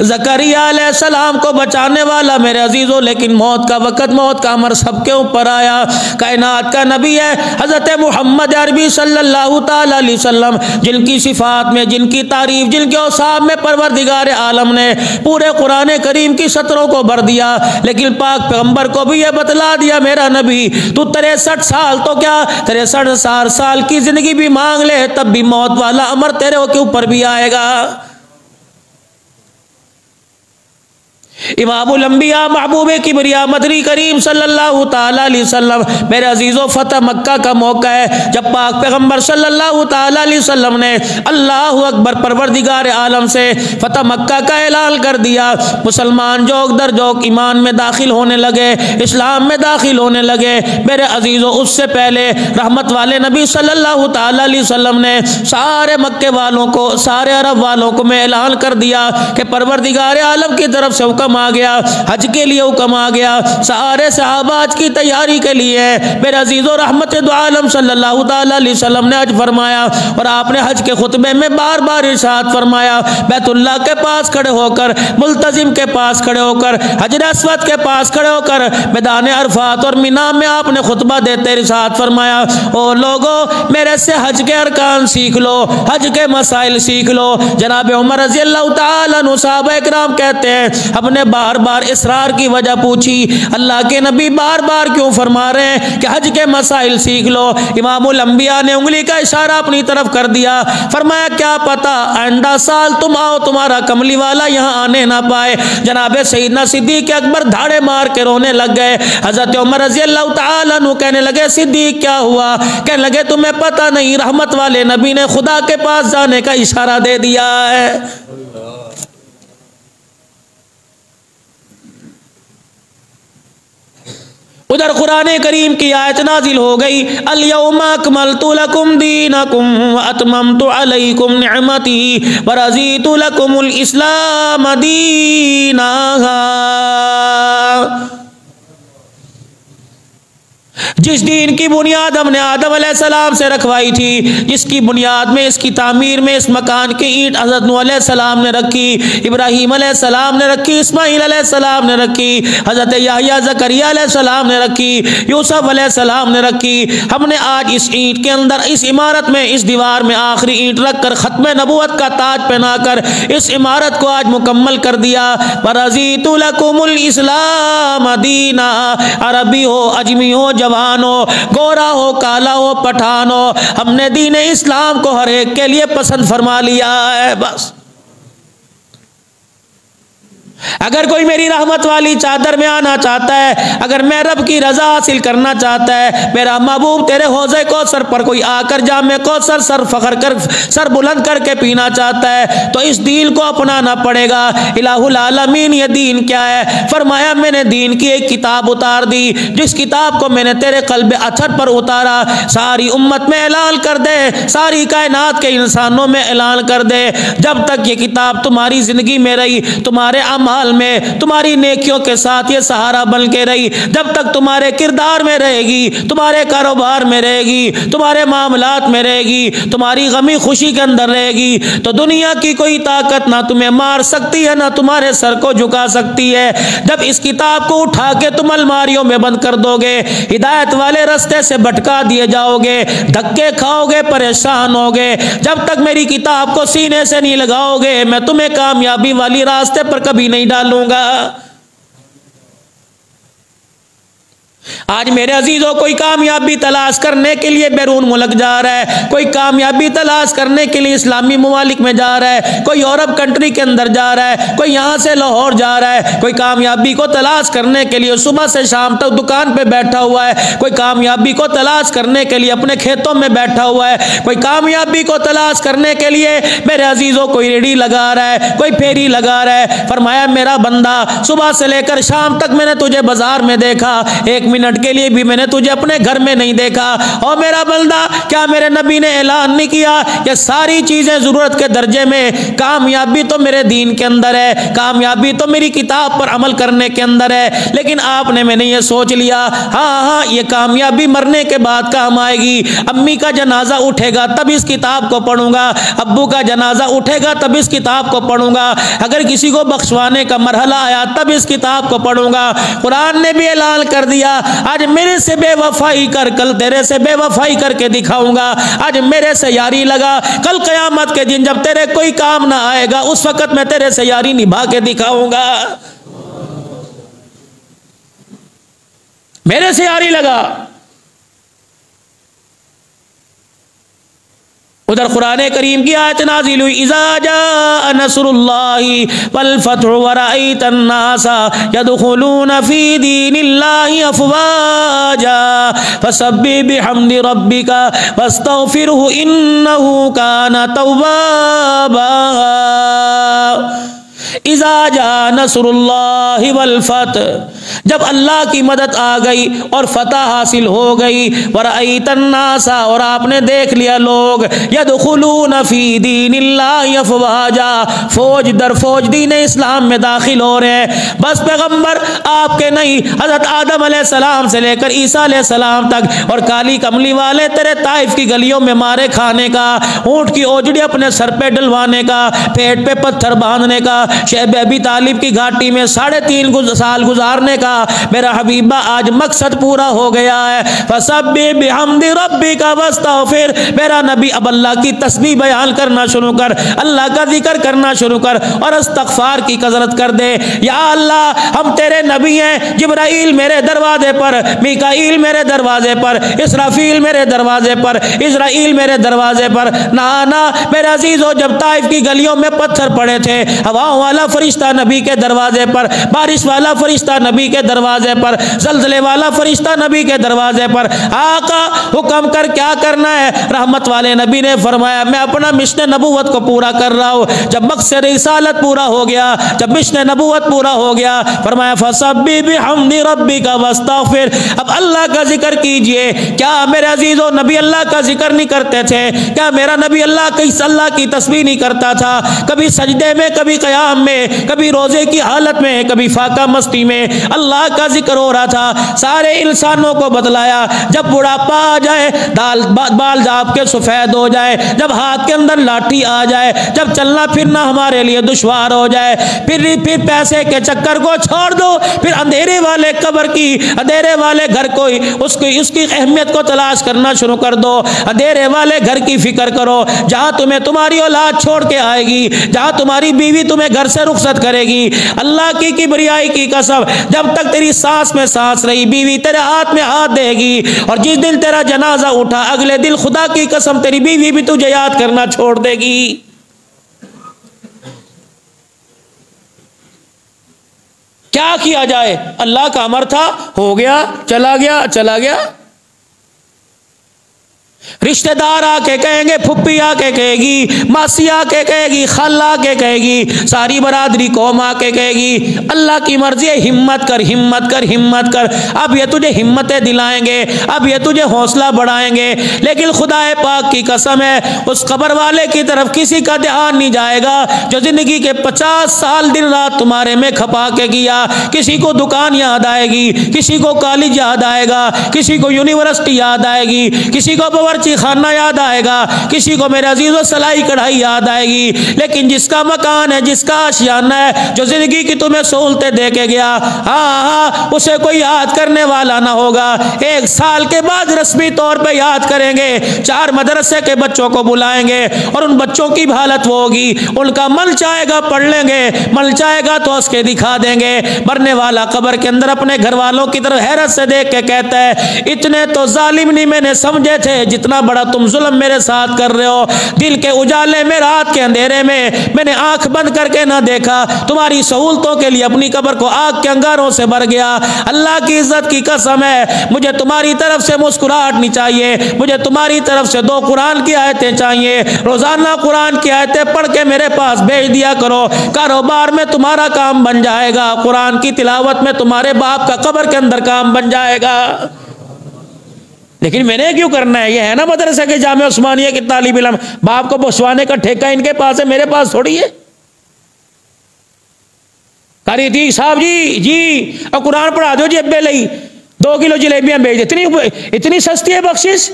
Speaker 1: ज़करिया अलैहिस्सलाम को बचाने वाला। मेरे अजीजों, लेकिन मौत का वक़्त, मौत का अमर सबके ऊपर आया। कायनात का नबी है हज़रत मुहम्मद अरबी सल्लल्लाहु तआला अलैहि वसल्लम, जिनकी सिफ़ात में, जिनकी तारीफ, जिनके औसाफ में परवरदिगार आलम ने पूरे कुरान करीम की सतरों को भर दिया। लेकिन पाक पैगंबर को भी यह बतला दिया, मेरा नबी तू 63 साल तो क्या 63 साल की जिंदगी भी मांग ले, तब भी मौत वाला अमर तेरे के ऊपर भी आएगा। इमामुल अंबिया महबूबे किबरिया मदनी करीम सल्लल्लाहु ताला अलैहि वसल्लम, मेरे अजीजों, फतह मक्का का मौका है, जब पाक पैगंबर सल्लल्लाहु ताला अलैहि वसल्लम ने अल्लाहु अकबर परवरदिगार आलम से फतह मक्का का ऐलान कर दिया। मुसलमान जोक दर जोक ईमान में दाखिल होने लगे, इस्लाम में दाखिल होने लगे। मेरे अजीजों, उससे पहले रहमत वाले नबी सल्लल्लाहु ताला अलैहि वसल्लम ने सारे मक्के वालों को, सारे अरब वालों को मैं ऐलान कर दिया कि परवरदिगार आलम की तरफ से हुक्म हुक्म आ गया, हज के लिए हुक्म आ गया, सारे सहाबा हज की तैयारी के लिए। मेरे अजीज़ों, रहमत दो आलम सल्लल्लाहु अलैहि वसल्लम ने हज फरमाया और आपने हज के खुतबे में बार बार इरशाद फरमाया, बैतुल्लाह के पास खड़े होकर, मुल्तजिम के पास खड़े होकर, हजर अस्वद के पास खड़े होकर मैदान अरफात और मिना में आपने खुतबा देते इरशाद फरमाया, ओ लोगो मेरे से हज के अरकान सीख लो, हज के मसाइल सीख लो। जनाब उमर रज़ी अल्लाह तआला अन्हु सहाबा इकराम कहते हैं, हमने बार बार इसरार की वजह पूछी, अल्लाह के नबी बार बार क्यों फरमा रहे हैं कि हज के मसाइल सीख लो। इमामुल अंबिया ने उंगली का इशारा अपनी तरफ कर दिया, फरमाया क्या पता आइंदा साल तुम आओ, तुम्हारा कमली वाला यहाँ आने ना पाए। जनाब सैयदना सिद्दीक अकबर धाड़े मार के रोने लग गए। हजरत उमर रज़ी अल्लाह तआला अन्हु कहने लगे, सिद्दीक क्या हुआ? कहने लगे तुम्हें पता नहीं, रहमत वाले नबी ने खुदा के पास जाने का इशारा दे दिया है। उधर कुरान करीम की आयत नाजिल हो गई, अल यौमा अकमलतु लकुम दीनकुम व अतममतु अलैकुम निअमती व रज़ीतु लकुमुल इस्लाम दीना। जिस दीन की बुनियाद हमने आदम अलैहिस्सलाम से रखवाई थी, जिसकी बुनियाद में, इसकी तामीर में, इस मकान की ईंट हज़रत नूह अलैहिस्सलाम ने रखी, इब्राहीम अलैहिस्सलाम ने रखी, इस्माईल अलैहिस्सलाम ने रखी, हज़रत याहया ज़करिया अलैहिस्सलाम ने रखी, यूसुफ अलैहिस्सलाम ने रखी। हमने आज इस ईंट के अंदर, इस इमारत में, इस दीवार में आखिरी ईंट रख कर ख़त्म नबूवत का ताज पहनाकर इस इमारत को आज मुकम्मल कर दिया। वरज़ीतु लकुमुल इस्लाम दीना। अरबी हो, अजमी हो, जवान हो, गोरा हो, काला हो, पठान हो, हमने दीन इस्लाम को हर एक के लिए पसंद फरमा लिया है। बस अगर कोई मेरी रहमत वाली चादर में आना चाहता है, अगर मैं रब की रजा हासिल करना चाहता है, मेरा महबूब तेरे हौज़े कौसर पर कोई आकर जामे कौसर सर फखर कर, सर बुलंद करके पीना चाहता है, तो इस दीन को अपनाना पड़ेगा। इलाहुल आलमीन, ये दीन क्या है? फरमाया मैंने दीन की एक किताब उतार दी, जिस किताब को मैंने तेरे क़ल्ब अथर पर उतारा, सारी उम्मत में ऐलान कर दे, सारी कायनात के इंसानों में ऐलान कर दे, जब तक ये किताब तुम्हारी जिंदगी में रही, तुम्हारे अमाल में, तुम्हारी नेकियों के साथ ये सहारा बन के रही, जब तक तुम्हारे किरदार में रहेगी, तुम्हारे कारोबार में रहेगी, तुम्हारे मामलात में रहेगी, तुम्हारी गमी खुशी के अंदर रहेगी, तो दुनिया की कोई ताकत ना तुम्हें मार सकती है, ना तुम्हारे सर को झुका सकती है। जब इस किताब को उठा के तुम अलमारियों में बंद कर दोगे, हिदायत वाले रास्ते से भटका दिए जाओगे, धक्के खाओगे, परेशान होगे, जब तक मेरी किताब को सीने से नहीं लगाओगे, मैं तुम्हें कामयाबी वाली रास्ते पर कभी नहीं डालूंगा। आज मेरे अजीजों, कोई कामयाबी तलाश करने के लिए बैरून मुल्क जा रहा है, कोई कामयाबी तलाश करने के लिए इस्लामी ममालिक में जा रहा है, कोई यूरोप कंट्री के अंदर जा रहा है, कोई यहाँ से लाहौर जा रहा है, कोई कामयाबी को तलाश करने के लिए सुबह से शाम तक दुकान पे बैठा हुआ है, कोई कामयाबी को तलाश करने के लिए अपने खेतों में बैठा हुआ है, कोई कामयाबी को तलाश करने के लिए मेरे अजीजों कोई रेडी लगा रहा है, कोई फेरी लगा रहा है। फरमाया मेरा बंदा, सुबह से लेकर शाम तक मैंने तुझे बाजार में देखा, एक मिनट के लिए भी मैंने तुझे अपने घर में नहीं देखा। और मेरा बंदा, क्या मेरे नबी ने ऐलान नहीं किया ये सारी चीजें जरूरत के दर्जे में? कामयाबी तो मेरे दीन के अंदर है, कामयाबी तो मेरी किताब पर अमल करने के अंदर है, लेकिन आपने मैंने ये सोच लिया, हाँ हाँ ये कामयाबी मरने के बाद काम आएगी, अम्मी का जनाजा उठेगा तब इस किताब को पढ़ूंगा, अब्बू का जनाजा उठेगा तब इस किताब को पढ़ूंगा, अगर किसी को बख्शवाने का मरहला आया तब इस किताब को पढ़ूंगा। कुरान ने भी ऐलान कर दिया, आज मेरे से बेवफाई कर, कल तेरे से बेवफाई करके दिखाऊंगा। आज मेरे से यारी लगा, कल कयामत के दिन जब तेरे कोई काम ना आएगा, उस वक्त मैं तेरे से यारी निभा के दिखाऊंगा। मेरे से यारी लगा। उधर कुरान करीम की आयत नाज़िल हुई, इज़ा जाअ नस्रुल्लाहि वल फतहु व रअयतन नासा यदखुलूना फी दीनिल्लाहि अफ़वाजा फसब्बिह बिहम्दि रब्बिका वस्तग़फिरहु इन्नहु काना तव्वाबा। इज़ा जा नसरुल्लाहि वल फतह, जब अल्लाह की मदद आ गई और फतह हासिल हो गई, वरअयतन्नासा, और आपने देख लिया लोग, यदखुलून फी दीनिल्लाहि अफ़वाजा, फौज दर फौज दीन इस्लाम में दाखिल हो रहे हैं। बस पैगंबर आपके नहीं, हज़रत आदम अलैहिस्सलाम से लेकर ईसा अलैहिस्सलाम तक, और काली कमली वाले तेरे ताइफ की गलियों में मारे खाने का, ऊँट की ओजड़ी अपने सर पे डलवाने का, पेट पे पत्थर बांधने का, शैब अबी तालिब की घाटी में 3.5 साल गुजारने का, मेरा हबीबा आज मकसद पूरा हो गया है। फसब्बिह बिहम्दि रब्बिका वस्तगफिर, मेरा नबी अब अल्लाह की तस्बीह बयान करना शुरू कर, अल्लाह का जिक्र करना शुरू कर और इस्तगफार की कसरत कर दे। या अल्लाह, हम तेरे नबी हैं, जिब्राइल मेरे दरवाजे पर, मीकाईल मेरे दरवाजे पर, इसराफील मेरे दरवाजे पर, इज़राइल मेरे दरवाजे पर। ना ना मेरे अजीजों, जब ताइफ की गलियों में पत्थर पड़े थे, हवाओं वाला फरिश्ता नबी के दरवाजे पर, बारिश वाला फरिश्ता नबी के दरवाजे पर, जलजले वाला फरिश्ता नबी के दरवाजे पर। आका हुक्म कर, क्या करना है? रहमत वाले नबी ने फरमाया, मैं अपना मिशन नबूवत को पूरा कर रहा हूँ। जब मकसद रिसालत पूरा हो गया, जब मिशन नबूवत पूरा हो गया, फरमाया फसब्बिह बिहम्दि रब्बिका वस्तगफिर, अब अल्लाह का जिक्र कीजिए। क्या मेरे अजीजों, नबी अल्लाह का जिक्र नहीं करते थे? क्या मेरा नबी अल्लाह की तस्बीह नहीं करता था? कभी सजदे में, कभी क़याम में, कभी रोजे की हालत में, कभी फाका मस्ती में अल्लाह का जिक्र हो रहा था। सारे इंसानों को बतलाया, जब बुढ़ापा आ जाए, बाल आपके सफ़ेद हो जाए, जब हाथ के अंदर लाठी आ जाए, जब चलना फिरना हमारे लिए दुश्वार हो जाए, फिर पैसे के चक्कर को छोड़ दो, फिर अंधेरे वाले कब्र की, अंधेरे वाले घर को, उसकी अहमियत को तलाश करना शुरू कर दो। अंधेरे वाले घर की फिक्र करो, जहाँ तुम्हें तुम्हारी औलाद छोड़ के आएगी, जहाँ तुम्हारी बीवी तुम्हें घर से रुखसत करेगी। अल्लाह की किबरियाई की कसम, जब तक तेरी सांस में सांस रही, बीवी तेरे हाथ में हाथ देगी, और जिस दिन तेरा जनाजा उठा, अगले दिन खुदा की कसम तेरी बीवी भी तुझे याद करना छोड़ देगी। क्या किया जाए? अल्लाह का अमर था, हो गया, चला गया, चला गया। रिश्तेदार आके कहेंगे, फुप्पी आके कहेगी, मासी आके कहेगी, खाला आके कहेगी, सारी बरादरी कौम आके कहेगी, अल्लाह की मर्जी है, हिम्मत कर, हिम्मत कर, हिम्मत कर। अब ये तुझे हिम्मतें दिलाएंगे, अब ये तुझे हौसला बढ़ाएंगे, लेकिन खुदाए पाक की कसम है, उस कब्र वाले की तरफ किसी का ध्यान नहीं जाएगा जो जिंदगी के 50 साल दिन रात तुम्हारे में खपा के किया। किसी को दुकान याद आएगी, किसी को कॉलेज याद आएगा, किसी को यूनिवर्सिटी याद आएगी, किसी को बावर्ची खाना याद आएगा, किसी को मेरे अजीजों सलाई कढ़ाई याद आएगी, लेकिन जिसका मकान है, जिसका आशियाना है, जो जिंदगी की तुम्हें सहूलतें दे के गया, हाँ, उसे कोई याद करने वाला ना होगा। 1 साल के बाद रस्मी तौर पे याद करेंगे, 4 मदरसे के बच्चों को बुलाएंगे और उन बच्चों की हालत वो होगी, उनका मन चाहेगा पढ़ लेंगे, मन चाहेगा तो उसके दिखा देंगे। मरने वाला कब्र के अंदर अपने घर वालों की तरफ हैरत से देख के कहता है, इतने तो जालिम नहीं मैंने समझे थे जितना बड़ा तुम जुल्म मेरे साथ कर रहे हो। दिल के उजाले में, रात के अंधेरे में मैंने आंख बंद करके ना देखा, तुम्हारी सहूलतों के लिए अपनी कब्र को आग के अंगारों से भर गया। अल्लाह की इज्जत की कसम है, मुझे तुम्हारी तरफ से मुस्कुराहट नहीं चाहिए, मुझे तुम्हारी तरफ से 2 कुरान की आयतें चाहिए। रोजाना कुरान की आयतें पढ़ के मेरे पास भेज दिया करो, कारोबार में तुम्हारा काम बन जाएगा, कुरान की तिलावत में तुम्हारे बाप का कब्र के अंदर काम बन जाएगा। लेकिन मैंने क्यों करना है? ये है ना मदरसा के जामे उस्मानिया के तालिब इल्म, बाप को बसवाने का ठेका इनके पास है, मेरे पास थोड़ी है। कारी थी साहब जी और कुरान पढ़ा दो जी, अब्बे लई 2 किलो जलेबियां भेज दे, इतनी सस्ती है बख्शिश।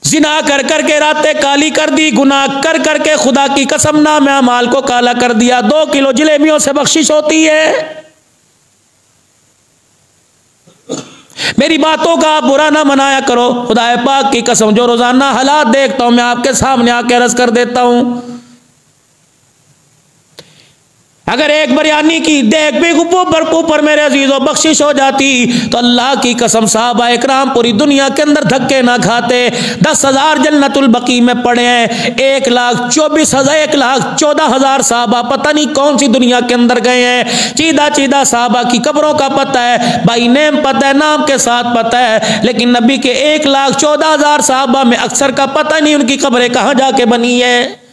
Speaker 1: जिना कर करके रातें काली कर दी, गुनाह कर करके खुदा की कसम नाम अमाल को काला कर दिया। 2 किलो जलेबियों से बख्शिश होती है? मेरी बातों का आप बुरा ना मनाया करो, खुदाए पाक की कसम, जो रोजाना हालात देखता हूं मैं आपके सामने आके अर्ज कर देता हूं। अगर एक बिरयानी की देख भी ऊपर मेरे अजीजों बख्शिश हो जाती तो अल्लाह की कसम साहबा इकराम पूरी दुनिया के अंदर धक्के ना खाते। 10,000 जन्नतुल बकी में पड़े हैं, 1,14,000 साहबा पता नहीं कौन सी दुनिया के अंदर गए हैं। चीदा चीदा साहबा की कब्रों का पता है, बाई नेम पता है, नाम के साथ पता है, लेकिन नबी के 1,14,000 साहबा में अक्सर का पता नहीं उनकी कब्रें कहां जाके बनी है।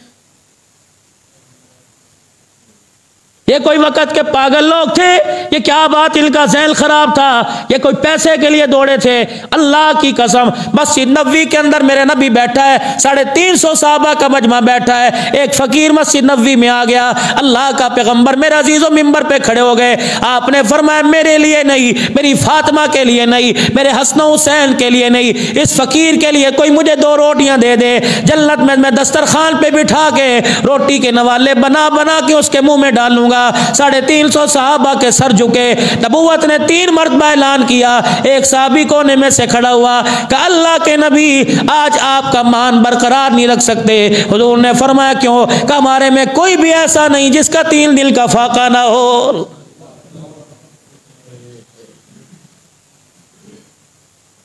Speaker 1: ये कोई वक़्त के पागल लोग थे, ये क्या बात, इनका ज़हन खराब था, ये कोई पैसे के लिए दौड़े थे। अल्लाह की कसम मस्जिद नबवी के अंदर मेरे नबी बैठा है, 350 साहबा का मजमा बैठा है, एक फ़कीर मस्जिद नबवी में आ गया। अल्लाह का पैगम्बर मेरे अजीज़ों मिंबर पे खड़े हो गए। आपने फरमाया मेरे लिए नहीं, मेरी फातिमा के लिए नहीं, मेरे हसन हुसैन के लिए नहीं, इस फ़कीर के लिए कोई मुझे 2 रोटियां दे दे। जन्नत में मैं दस्तरखान पे बिठा के रोटी के नवाले बना बना के उसके मुंह में डालूंगा। 350 साहबा के सर झुके। नबूवत ने 3 मरतबा ऐलान किया। एक साहबी कोने में से खड़ा हुआ कि अल्लाह के नबी आज आपका मान बरकरार नहीं रख सकते। हुजूर ने फरमाया क्यों? कि हमारे में कोई भी ऐसा नहीं जिसका 3 दिल का फाका ना हो।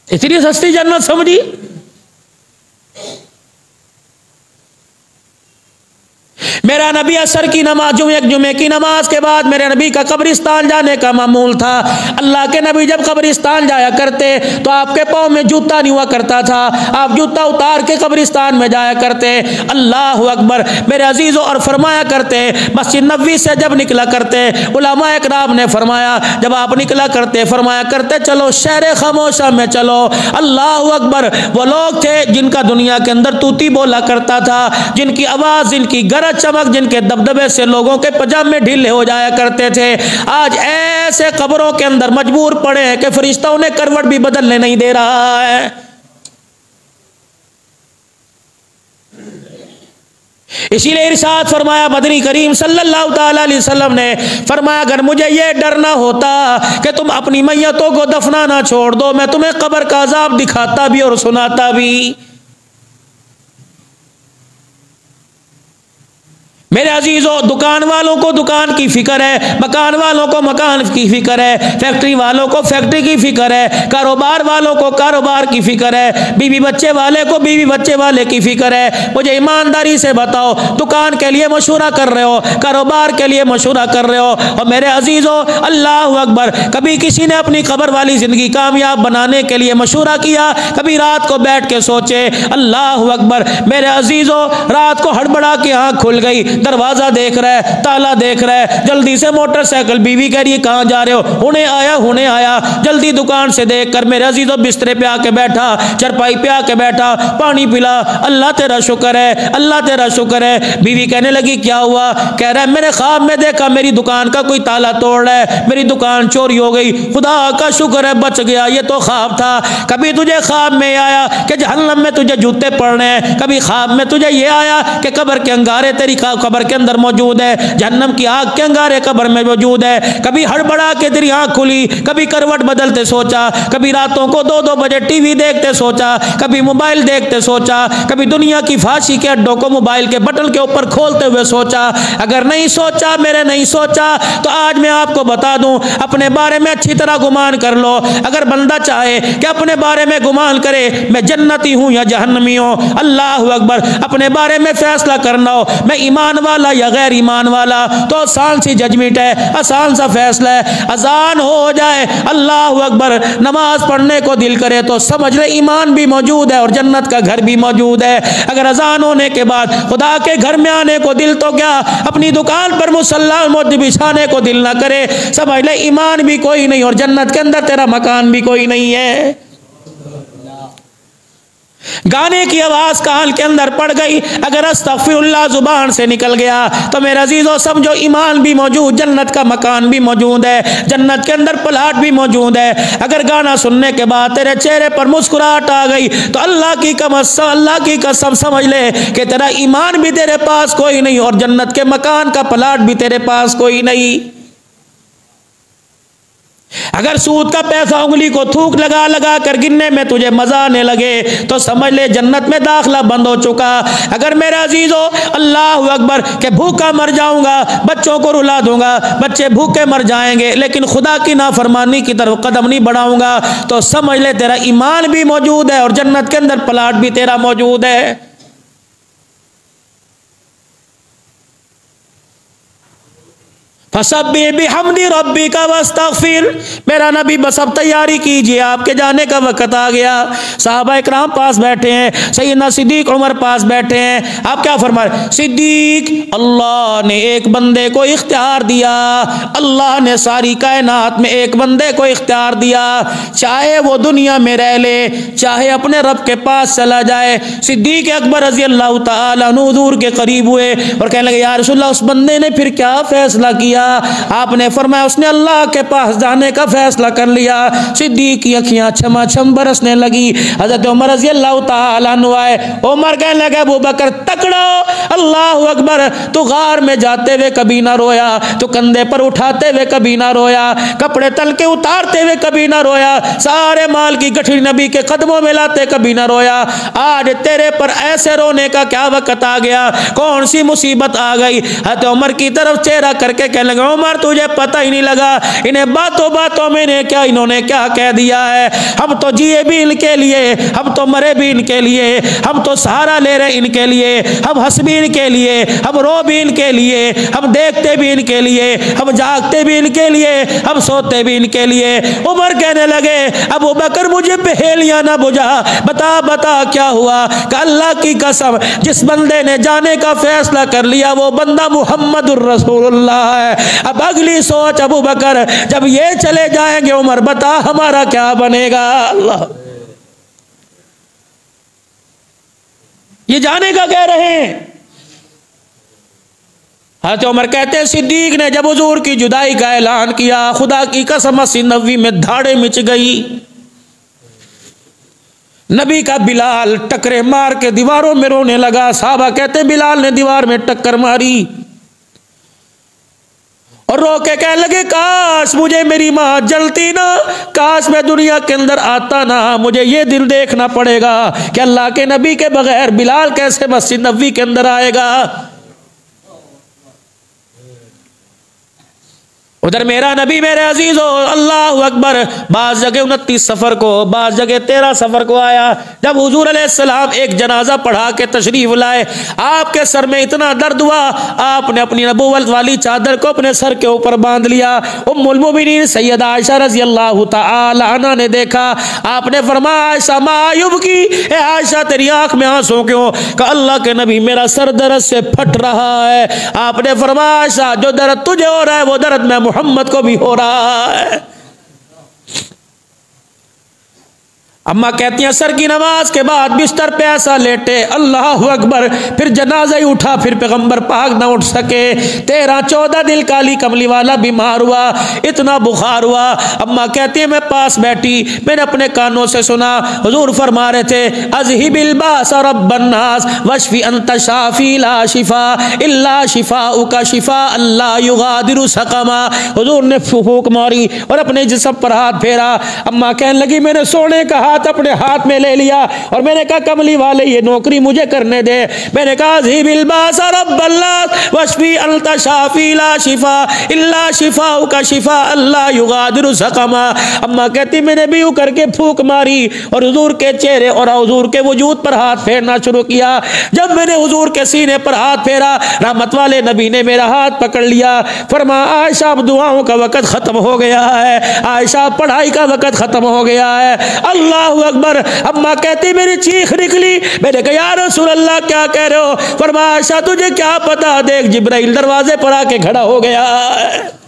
Speaker 1: इतनी सस्ती जन्नत समझी। मेरा नबी असर की नमाज जुमे की नमाज के बाद मेरे नबी का कब्रिस्तान जाने का मामूल था। अल्लाह के नबी जब कब्रिस्तान जाया करते तो आपके पाँव में जूता नहीं हुआ करता था, आप जूता उतार के कब्रिस्तान में जाया करते। अल्लाह अकबर मेरे अजीज़ों। और फरमाया करते मस्जिद नबवी से जब निकला करते, उलमा इकराम ने फरमाया जब आप निकला करते फरमाया करते चलो शहर खामोशा में चलो। अल्लाह अकबर। वो लोग थे जिनका दुनिया के अंदर तूती बोला करता था, जिनकी आवाज़, जिनकी गरज चमक, जिनके दबदबे से लोगों के पजामे ढीले हो जाया करते थे, आज ऐसे कब्रों के अंदर मजबूर पड़े हैं कि फरिश्ता उन्हें करवट भी बदलने नहीं दे रहा है। इसीलिए इरशाद फरमाया बदरी करीम सल्लल्लाहु ताला अलैहि वसल्लम ने फरमाया अगर मुझे ये डर ना होता कि तुम अपनी मैयतों को दफनाना छोड़ दो, मैं तुम्हें कब्र का अजाब दिखाता भी और सुनाता भी। मेरे अजीजों, दुकान वालों को दुकान की फिक्र है, मकान वालों को मकान की फिक्र है, फैक्ट्री वालों को फैक्ट्री की फिक्र है, कारोबार वालों को कारोबार की फिक्र है, बीवी बच्चे वाले को बीवी बच्चे वाले की फिक्र है। मुझे ईमानदारी से बताओ, दुकान के लिए मशूरा कर रहे हो, कारोबार के लिए मशूरा कर रहे हो, और मेरे अजीजों अल्लाह अकबर, कभी किसी ने अपनी कब्र वाली जिंदगी कामयाब बनाने के लिए मशूरा किया? कभी रात को बैठ के सोचे? अल्लाह अकबर। मेरे अजीजों, रात को हड़बड़ा के आँख खुल गई, दरवाजा देख रहा है, ताला देख रहा है, जल्दी से मोटरसाइकिल, बीवी कह रही है कहां जा रहे हो? हुने आया, जल्दी दुकान से देखकर मेरे अजीजों बिस्तरे पे आके बैठा, चरपाई पे आके बैठा, पानी पिला, अल्लाह तेरा शुक्र है, अल्लाह तेरा शुक्र है। बीवी कहने लगी क्या हुआ? कह रहा है मैंने ख्वाब में देखा मेरी दुकान का कोई ताला तोड़ रहा है, मेरी दुकान चोरी हो गई, खुदा का शुक्र है बच गया, ये तो ख्वाब था। कभी तुझे ख्वाब में आया कि जहन्नम में तुझे जूते पड़ने हैं, कभी ख्वाब में तुझे ये आया कि कब्र के अंगारे तेरी कब्र के अंदर मौजूद है, जहन्नम की आग के अंगारे कब्र में मौजूद है। कभी हड़बड़ा के तेरी आंख खुली, कभी करवट बदलते सोचा, कभी रातों को 2-2 बजे टीवी देखते सोचा, कभी मोबाइल देखते सोचा, कभी दुनिया की फांसी के अड्डों को मोबाइल के बटन के ऊपर खोलते हुए सोचा। अगर नहीं सोचा, मेरे नहीं सोचा, तो आज मैं आपको बता दूं, अपने बारे में अच्छी तरह गुमान कर लो। अगर बंदा चाहे कि अपने बारे में गुमान करे मैं जन्नती हूं या जहन्नमी हूं, अल्लाह अकबर, अपने बारे में फैसला करना हो मैं ईमान वाला या गैर ईमान वाला, तो आसान सी जजमेंट है, आसान सा फैसला है। अजान हो जाए, अल्लाह अकबर, नमाज पढ़ने को दिल करे तो समझ ले ईमान भी मौजूद है और जन्नत का घर भी मौजूद है। अगर अजान होने के बाद खुदा के घर में आने को दिल तो क्या, अपनी दुकान पर मुसल्ला बिछाने को दिल ना करे, समझ ले ईमान भी कोई नहीं और जन्नत के अंदर तेरा मकान भी कोई नहीं है। गाने की आवाज कान के अंदर पड़ गई, अगर अस्तगफिरुल्लाह जुबान से निकल गया तो मेरे अजीजों समझो ईमान भी मौजूद, जन्नत का मकान भी मौजूद है, जन्नत के अंदर प्लाट भी मौजूद है। अगर गाना सुनने के बाद तेरे चेहरे पर मुस्कुराहट आ गई तो अल्लाह की कसम समझ ले कि तेरा ईमान भी तेरे पास कोई नहीं और जन्नत के मकान का प्लाट भी तेरे पास कोई नहीं। अगर सूद का पैसा उंगली को थूक लगा लगा कर गिनने में तुझे मजा आने लगे तो समझ ले जन्नत में दाखला बंद हो चुका। अगर मेरा अजीज हो अल्लाह अकबर के भूखा मर जाऊंगा, बच्चों को रुला दूंगा, बच्चे भूखे मर जाएंगे, लेकिन खुदा की नाफरमानी की तरफ कदम नहीं बढ़ाऊंगा, तो समझ ले तेरा ईमान भी मौजूद है और जन्नत के अंदर प्लाट भी तेरा मौजूद है। फसब्बिह बिहम्दि रब्बिका वस्तगफिर। मेरा नबी बस अब तैयारी कीजिए, आपके जाने का वक्त आ गया। साहबा इकराम पास बैठे हैं, सैयदना सिद्दीक उमर पास बैठे हैं। आप क्या फरमा रहे? सिद्दीक, अल्लाह ने एक बंदे को इख्तियार दिया, अल्लाह ने सारी कायनात में एक बंदे को इख्तियार दिया, चाहे वो दुनिया में रह ले, चाहे अपने रब के पास चला जाए। सिद्दीक अकबर रज़ी अल्लाह तआला अन्हु हुजूर के करीब हुए और कहने लगे, या रसूलल्लाह, उस बंदे ने फिर क्या फैसला किया? आपने फरमाया उसने अल्लाह के पास जाने का फैसला कर लिया। सिद्दीक की अखियां छमाछम बरसने लगी। हजरत उमर रज़ी अल्लाह तआला अन्हु आए। उमर कहने लगे, अबू बकर तकड़ो, अल्लाह अकबर, तू गार में जाते हुए कभी ना रोया, तो कंधे पर उठाते हुए कभी ना रोया, कपड़े तल के उतारते हुए कभी ना रोया, सारे माल की गठरी नबी के कदमों में लाते कभी ना रोया। आज तेरे पर ऐसे रोने का क्या वक्त आ गया? कौन सी मुसीबत आ गई? हजरत उमर की तरफ चेहरा करके कहने लगे, उमर तुझे पता ही नहीं लगा इन्हें बातों बातों में इन्होंने क्या कह दिया है। हम तो जिए भी इनके लिए, हम तो मरे भी इनके लिए, हम तो सहारा ले रहे इनके लिए, हम हंस भी इनके लिए, हम रो भी इनके लिए, हम देखते भी इनके लिए, हम जागते भी इनके लिए, हम सोते भी इनके लिए। उमर कहने लगे, अबू बकर मुझे पहेलियां ना बुझा, बता बता क्या हुआ? कि अल्लाह की कसम, जिस बंदे ने जाने का फैसला कर लिया वो बंदा मुहम्मदुर रसूलुल्लाह है। अब अगली सोच अबू बकर, जब ये चले जाएंगे उमर बता हमारा क्या बनेगा? अल्लाह, ये जाने का कह रहे हैं। हज़रत उमर कहते हैं, सिद्दीक ने जब हुजूर की जुदाई का ऐलान किया, खुदा की कसम मस्जिद नबवी में धाड़े मिच गई। नबी का बिलाल टकरे मार के दीवारों में रोने लगा। साहबा कहते बिलाल ने दीवार में टक्कर मारी और रो के कहने लगे, काश मुझे मेरी माँ जलती ना, काश मैं दुनिया के अंदर आता ना, मुझे ये दिल देखना पड़ेगा कि अल्लाह के नबी के बगैर बिलाल कैसे मस्जिद नबवी के अंदर आएगा। उधर मेरा नबी मेरे अजीज हो अल्लाह अकबर, बाज जगह 29 सफर को, बाज जगह 13 सफर को आया। जब हुजूर अलैहिस्सलाम एक जनाजा पढ़ा के तशरीफ लाए, आपके सर में इतना दर्द हुआ, आपने अपनी नबूवत वाली चादर को अपने सर के ऊपर बांध लिया। उम्मुल मोमिनीन सैयदा आयशा रजी अल्लाह तआला अन्हा ने देखा, आपने फरमाया, आयशा मायूब की, ए आयशा तेरी आंख में आंसू क्यों? कि अल्लाह के नबी मेरा सर दर्द से फट रहा है। आपने फरमाया, आयशा जो दर्द तुझे हो रहा है वो दर्द मैं मोहम्मद को भी हो रहा है। अम्मा कहती हैं, असर की नमाज के बाद बिस्तर पे ऐसा लेटे, अल्लाह अकबर, फिर जनाजा ही उठा, फिर पैगंबर पाक ना उठ सके। 13-14 दिन काली कमली वाला बीमार हुआ, इतना बुखार हुआ। अम्मा कहती है मैं पास बैठी, मैंने अपने कानों से सुना हुजूर फरमा रहे थे, अज़हिबिल बास रब्बन नास वशफी अंत शाफी ला शिफा इल्ला शिफाउका शिफा अल्लाह युगादिरु सकमा। हुजूर ने फूंक मारी और अपने जिस्म पर हाथ फेरा। अम्मा कहने लगी, मैंने सोने का हाथ अपने हाथ में ले लिया और मैंने कहा, कमली वाले ये नौकरी मुझे करने दे। मैंने कहा, ज़हिबिल बास रब्बन नास वशफी अंत शाफी ला शिफा इल्ला शिफाउका शिफा अल्लाह युगादिरु सकमा। अम्मा कहती मैंने भी यूं करके फूंक मारी और हुजूर के चेहरे और हुजूर के वजूद पर हाथ फेरना शुरू किया। जब मैंने हुजूर के सीने पर हाथ फेरा, रहमत वाले नबी ने मेरा हाथ पकड़ लिया। फरमाया, आयशा अब दुआओं का वक़्त खत्म हो गया है, आयशा पढ़ाई का वक़्त खत्म हो गया है। अल्लाह अकबर। अम्मा कहती मेरी चीख निकली। मैंने कहा, या रसूल अल्लाह क्या कह रहे हो? फरमाया, आयशा तुझे क्या पता, देख जिब्राइल दरवाजे पर आके खड़ा हो गया है।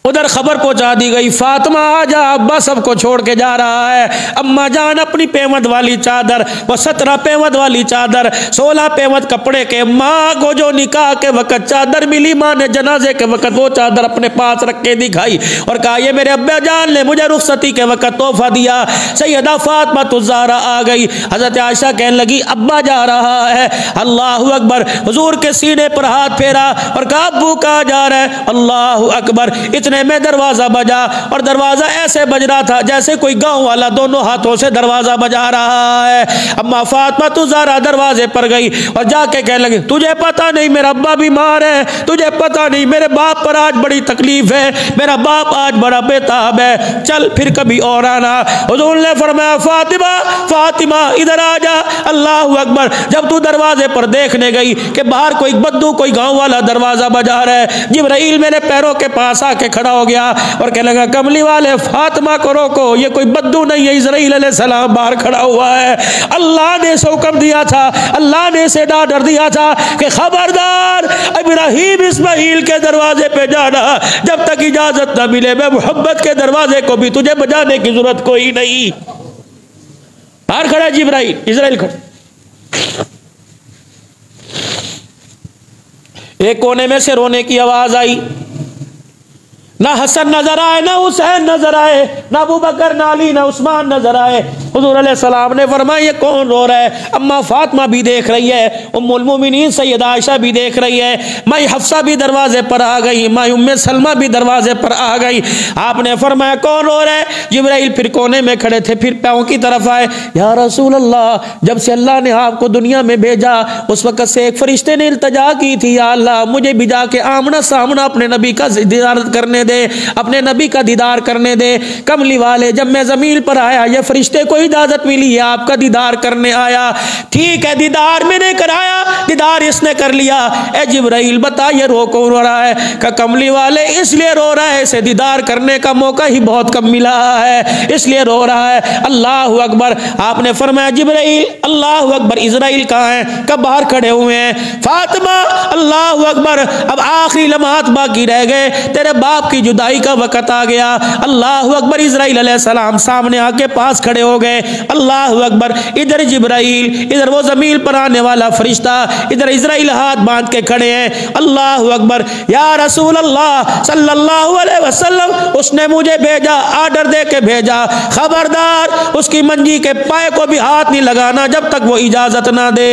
Speaker 1: उधर खबर पहुंचा दी गई, फातिमा आजा, अब्बा सबको छोड़ के जा रहा है। अम्मा जान अपनी पेमद वाली चादर, वो 17 पेमद वाली चादर, 16 पेमद कपड़े के, माँ को जो निकाह के वक्त चादर मिली, माँ ने जनाजे के वक्त वो चादर अपने पास रख के दिखाई और कहा ये मेरे अब्बा जान ने मुझे रुखसती के वक्त तोहफा दिया। सैयदा फातिमा तुज़ारा आ गई। हजरत आयशा कहने लगी अब्बा जा रहा है। अल्लाह अकबर। हुजूर के सीने पर हाथ फेरा और कहा अब्बू कहाँ जा रहा है? अल्लाह अकबर। इतने में दरवाजा बजा और दरवाजा ऐसे बज रहा था जैसे कोई गांव वाला दोनों हाथों से दरवाजा बजा रहा है। अम्मा फातिमा तुज़ारा दरवाजे पर गई और जाके कहने लगी तुझे पता नहीं मेरा अब्बा बीमार है, तुझे पता नहीं मेरे बाप पर आज बड़ी तकलीफ है, मेरा बाप आज बड़ा बेताब है, चल फिर कभी और आना। हुजूर ने फरमाया फातिमा फातिमा इधर आ जा। अल्लाह अकबर। जब तू दरवाजे पर देखने गई कि बाहर कोई बद्दू कोई गांव वाला दरवाजा बजा रहा है, जिब्राइल मेरे पैरों के पास आके खड़ा हो गया और कहने लगा कमली वाले फातिमा को रोको, ये कोई बद्दू नहीं है, इज़राइल अलैहिस्सलाम बाहर खड़ा हुआ है। अल्लाह ने इसे हुक्म दिया था, अल्लाह ने इसे डर दिया था कि खबरदार इब्राहिम इस्माइल के दरवाजे पे जाना, जब तक इजाजत न मिले मैं मोहब्बत के दरवाजे को भी तुझे बजाने की जरूरत कोई नहीं। बाहर खड़ा जिब्राइल, इज़राइल खड़ा। एक कोने में से रोने की आवाज आई। ना हसन नजर आए, ना हुसैन नजर आए, ना अबू बकर, ना अली, ना उस्मान नजर आए। हुजूर अलैहिस्सलाम ने फरमाया ये कौन रो रहा है? अम्मा फातिमा भी देख रही है, उम्मुल मोमिनीन सैयदा आयशा भी देख रही है, माई हफ्सा भी दरवाजे पर आ गई, माई उम्मे सलमा भी दरवाजे पर आ गई। आपने फरमाया कौन रो रहा है? जिब्राइल फिर कोने में खड़े थे, फिर पाँव की तरफ आए। या रसूल अल्लाह, जब से अल्लाह ने आपको दुनिया में भेजा उस वक्त से एक फरिश्ते ने इल्तजा की थी, या अल्लाह मुझे भी जाके आमना सामना अपने नबी का दीदार करने दे, अपने नबी का दीदार करने दे। कमली वाले जब मैं जमीन पर आया ये फरिश्ते को इजाजत मिली है आपका दीदार करने आया। ठीक है दीदार मैंने कराया, दीदार इसने कर लिया। ए जिब्राइल बता ये रो कौन रो रहा है? का कमली वाले इसलिए रो रहा है, इसे दीदार करने का मौका ही बहुत कम मिला है इसलिए रो रहा है। अल्लाह अकबर। आपने फरमाया जिब्राइल अल्लाह अकबर, इज़राइल कहाँ है? कब बाहर खड़े हुए हैं। फातिमा अल्लाह अकबर, अब आखिरी लम्हात बाकी रह गए, तेरे बाप की जुदाई का वक्त आ गया। अल्लाह अकबर। इज़राइल अलैहिस्सलाम सामने आके पास खड़े हो गए। अल्लाह अकबर। इधर जिब्राइल, इधर वो जमीन पर आने वाला फरिश्ता, इधर इज़राइल हाथ बांध के खड़े हैं। अल्लाह अकबर। या रसूल अल्लाह सल्लल्लाहु अलैहि वसल्लम, उसने मुझे भेजा, आर्डर दे के भेजा, खबरदार उसकी मंजी के पाए को भी हाथ नहीं लगाना जब तक वो इजाजत ना दे,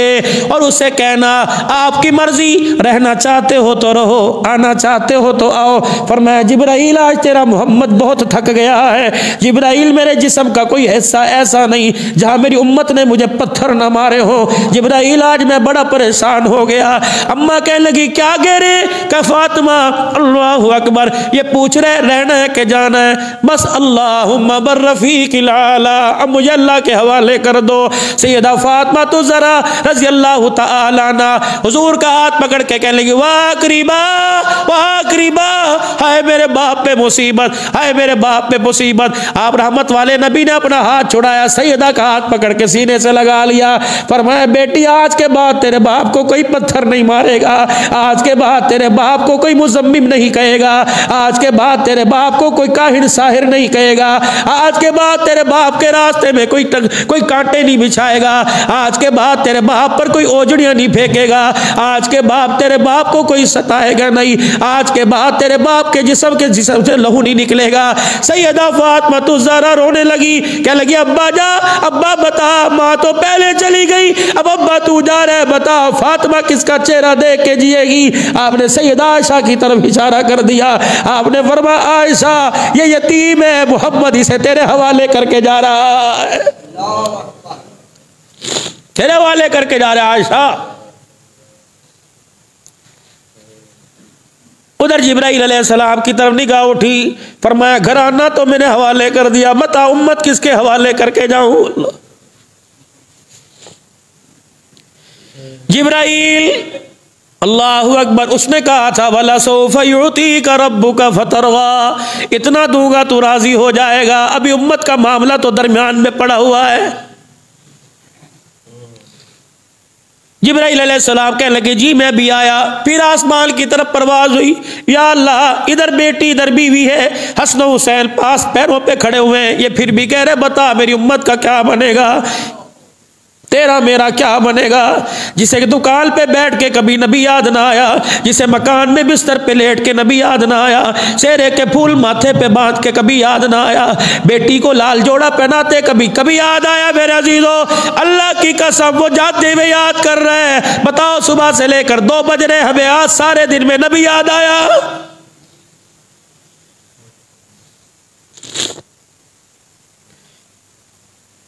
Speaker 1: और उससे कहना आपकी मर्जी, रहना चाहते हो तो रहो, आना चाहते हो तो आओ। फरमाया जिब्राइल आज तेरा मोहम्मद बहुत थक गया है। जिब्राइल मेरे जिस्म का कोई हिस्सा ऐसा नहीं जहां मेरी उम्मत ने मुझे पत्थर न मारे हो। जिब्राइल आज मैं बड़ा परेशान हो गया। अम्मा कहने लगी क्या कह रहे? क्या फातिमा? अल्लाह अकबर। ये पूछ रहे रहना है कि जाना है? बस अल्लाहुम्मा बर्रफीकिल आला, अब मुझे अल्लाह के हवाले कर दो। सैयदा फातिमा तो जरा रज़ी अल्लाह तआला अन्हा हुजूर का हाथ पकड़ के कहने लगी वाह करीबा, वाह करीबा, हाय मेरे बाप पे मुसीबत, हाय मेरे बाप पे मुसीबत। आप रहमत वाले नबी ने अपना हाथ छुड़ाया, सैयदा का हाथ पकड़ के सीने से लगा लिया। फरमाया बेटी आज के बाद तेरे बाप को कोई पत्थर नहीं मारेगा, आज के बाद तेरे बाप को कोई मुज़म्मिम नहीं कहेगा, आज के बाद तेरे बाप को कोई काहिर साहिर नहीं कहेगा, आज के बाद तेरे बाप के रास्ते में कोई कांटे नहीं बिछाएगा, आज के बाद तेरे बाप पर कोई ओजड़ियां नहीं फेंकेगा, आज के बाद तेरे बाप को कोई सताएगा नहीं, आज के बाद तेरे बाप के जिस्म से लहू नहीं निकलेगा। सैयदा फातिमा तो ज़रा रोने लगी, क्या लगी अब्बा जा, अब्बा बता, माँ तो पहले चली गई, अब अब्बा तू जा रहा है, बता फातिमा किसका चेहरा देख के जिएगी? आपने सैयदा आयशा की तरफ इशारा कर दिया। आपने फरमाया आयशा ये यतीम है, मोहम्मद इसे तेरे हवाले करके जा रहा है, तेरे हवाले करके जा रहा है आयशा। उधर जिब्राइल अलैहिस्सलाम की तरफ निगाह उठी, फरमाया घराना तो मैंने हवाले कर दिया, बता उम्मत किसके हवाले करके जाऊं? जिब्राइल अल्लाहु अकबर। उसने कहा था वला सौफा युतीका रब्बुका फतरवा, इतना दूंगा तो राजी हो जाएगा। अभी उम्मत का मामला तो दरमियान में पड़ा हुआ है। जिब्राइल अलैहिस्सलाम कहने लगे जी मैं भी आया। फिर आसमान की तरफ परवाज हुई। या अल्लाह, इधर बेटी इधर बीवी है, हसन हुसैन पास पैरों पे खड़े हुए हैं। ये फिर भी कह रहे बता मेरी उम्मत का क्या बनेगा, तेरा मेरा क्या बनेगा। जिसे दुकान पे बैठ के कभी नबी याद ना आया, जिसे मकान में बिस्तर पे लेट के नबी याद ना आया, सेरे के फूल माथे पे बांध के कभी याद ना आया, बेटी को लाल जोड़ा पहनाते कभी कभी याद आया। मेरे अजीजों, अल्लाह की कसम वो जाते हुए याद कर रहे हैं। बताओ सुबह से लेकर 2 बज रहे हमें आज सारे दिन में नबी याद आया।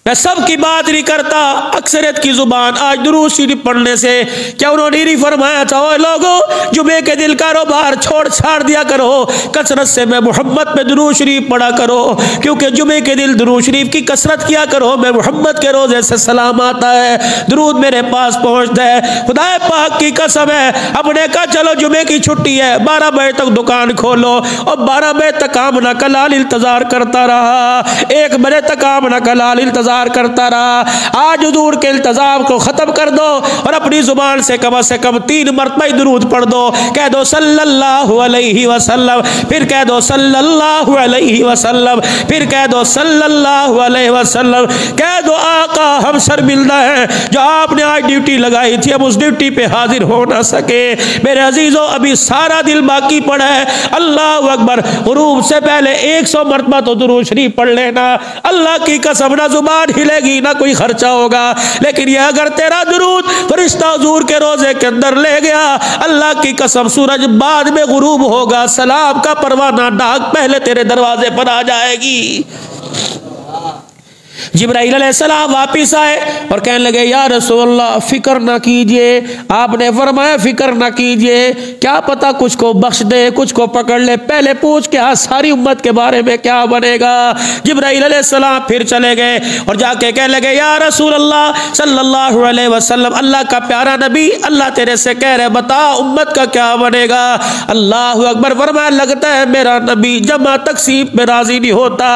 Speaker 1: मैं सबकी बात नहीं करता, अक्सरियत की जुबान आज दुरूद शरीफ पढ़ने से क्या उन्होंने नहीं फरमाया था ओ लोगों जुमे के दिल कारोबार छोड़ छाड़ दिया करो, कसरत से मैं मोहम्मद पे दुरूद शरीफ पढ़ा करो, क्योंकि जुमे के दिल दुरूद शरीफ की कसरत किया करो। मैं मोहम्मद के रोजे से सलाम आता है, दुरूद मेरे पास पहुंचता है। खुदा पाक की कसम है, अपने कहा चलो जुमे की छुट्टी है 12 बजे तक दुकान खोलो, और 12 बजे तक आमना कलाल इंतजार करता रहा, 1 बजे तक आमना कलाल इंतजार करता रहा। आज हुजूर के इल्तजाम को खत्म कर दो और अपनी जुबान से कम 3 मरतबा दुरूद पढ़ दो। कह दो सल्लल्लाहु अलैहि वसल्लम, फिर कह दो सल्लल्लाहु अलैहि वसल्लम, फिर कह दो सल्लल्लाहु अलैहि वसल्लम। कह दो आका हम सर मिलना है, जो आपने आज ड्यूटी लगाई थी हम उस ड्यूटी पे हाजिर हो ना सके। मेरे अजीजों अभी सारा दिल बाकी पड़ा है। अल्लाह अकबर, गुरूब से पहले 100 मरतबा तो दुरूद शरीफ पढ़ लेना। अल्लाह की कसम ना जुबान हिलेगी ना कोई खर्चा होगा, लेकिन ये अगर तेरा दुरूद फरिश्ता हुजूर के रोजे के अंदर ले गया, अल्लाह की कसम सूरज बाद में गुरूब होगा, सलाम का परवाना डाक पहले तेरे दरवाजे पर आ जाएगी। जिब्राइल अलैहिस्सलाम वापिस आए और कहने लगे या रसूलल्लाह फिक्र ना कीजिए। आपने फरमाया फिक्र ना कीजिए, क्या पता कुछ को बख्श दे कुछ को पकड़ ले, पहले पूछ के आज सारी उम्मत के बारे में क्या बनेगा। जिब्राइल अलैहिस्सलाम फिर चले गए और जाके कहने लगे या रसूलल्लाह सल्लल्लाहु अलैहि वसल्लम, अल्लाह का प्यारा नबी अल्लाह तेरे से कह रहे बता उम्मत का क्या बनेगा। अल्लाह अकबर, फरमाया लगता है मेरा नबी जमा तकसीम में राजी नहीं होता।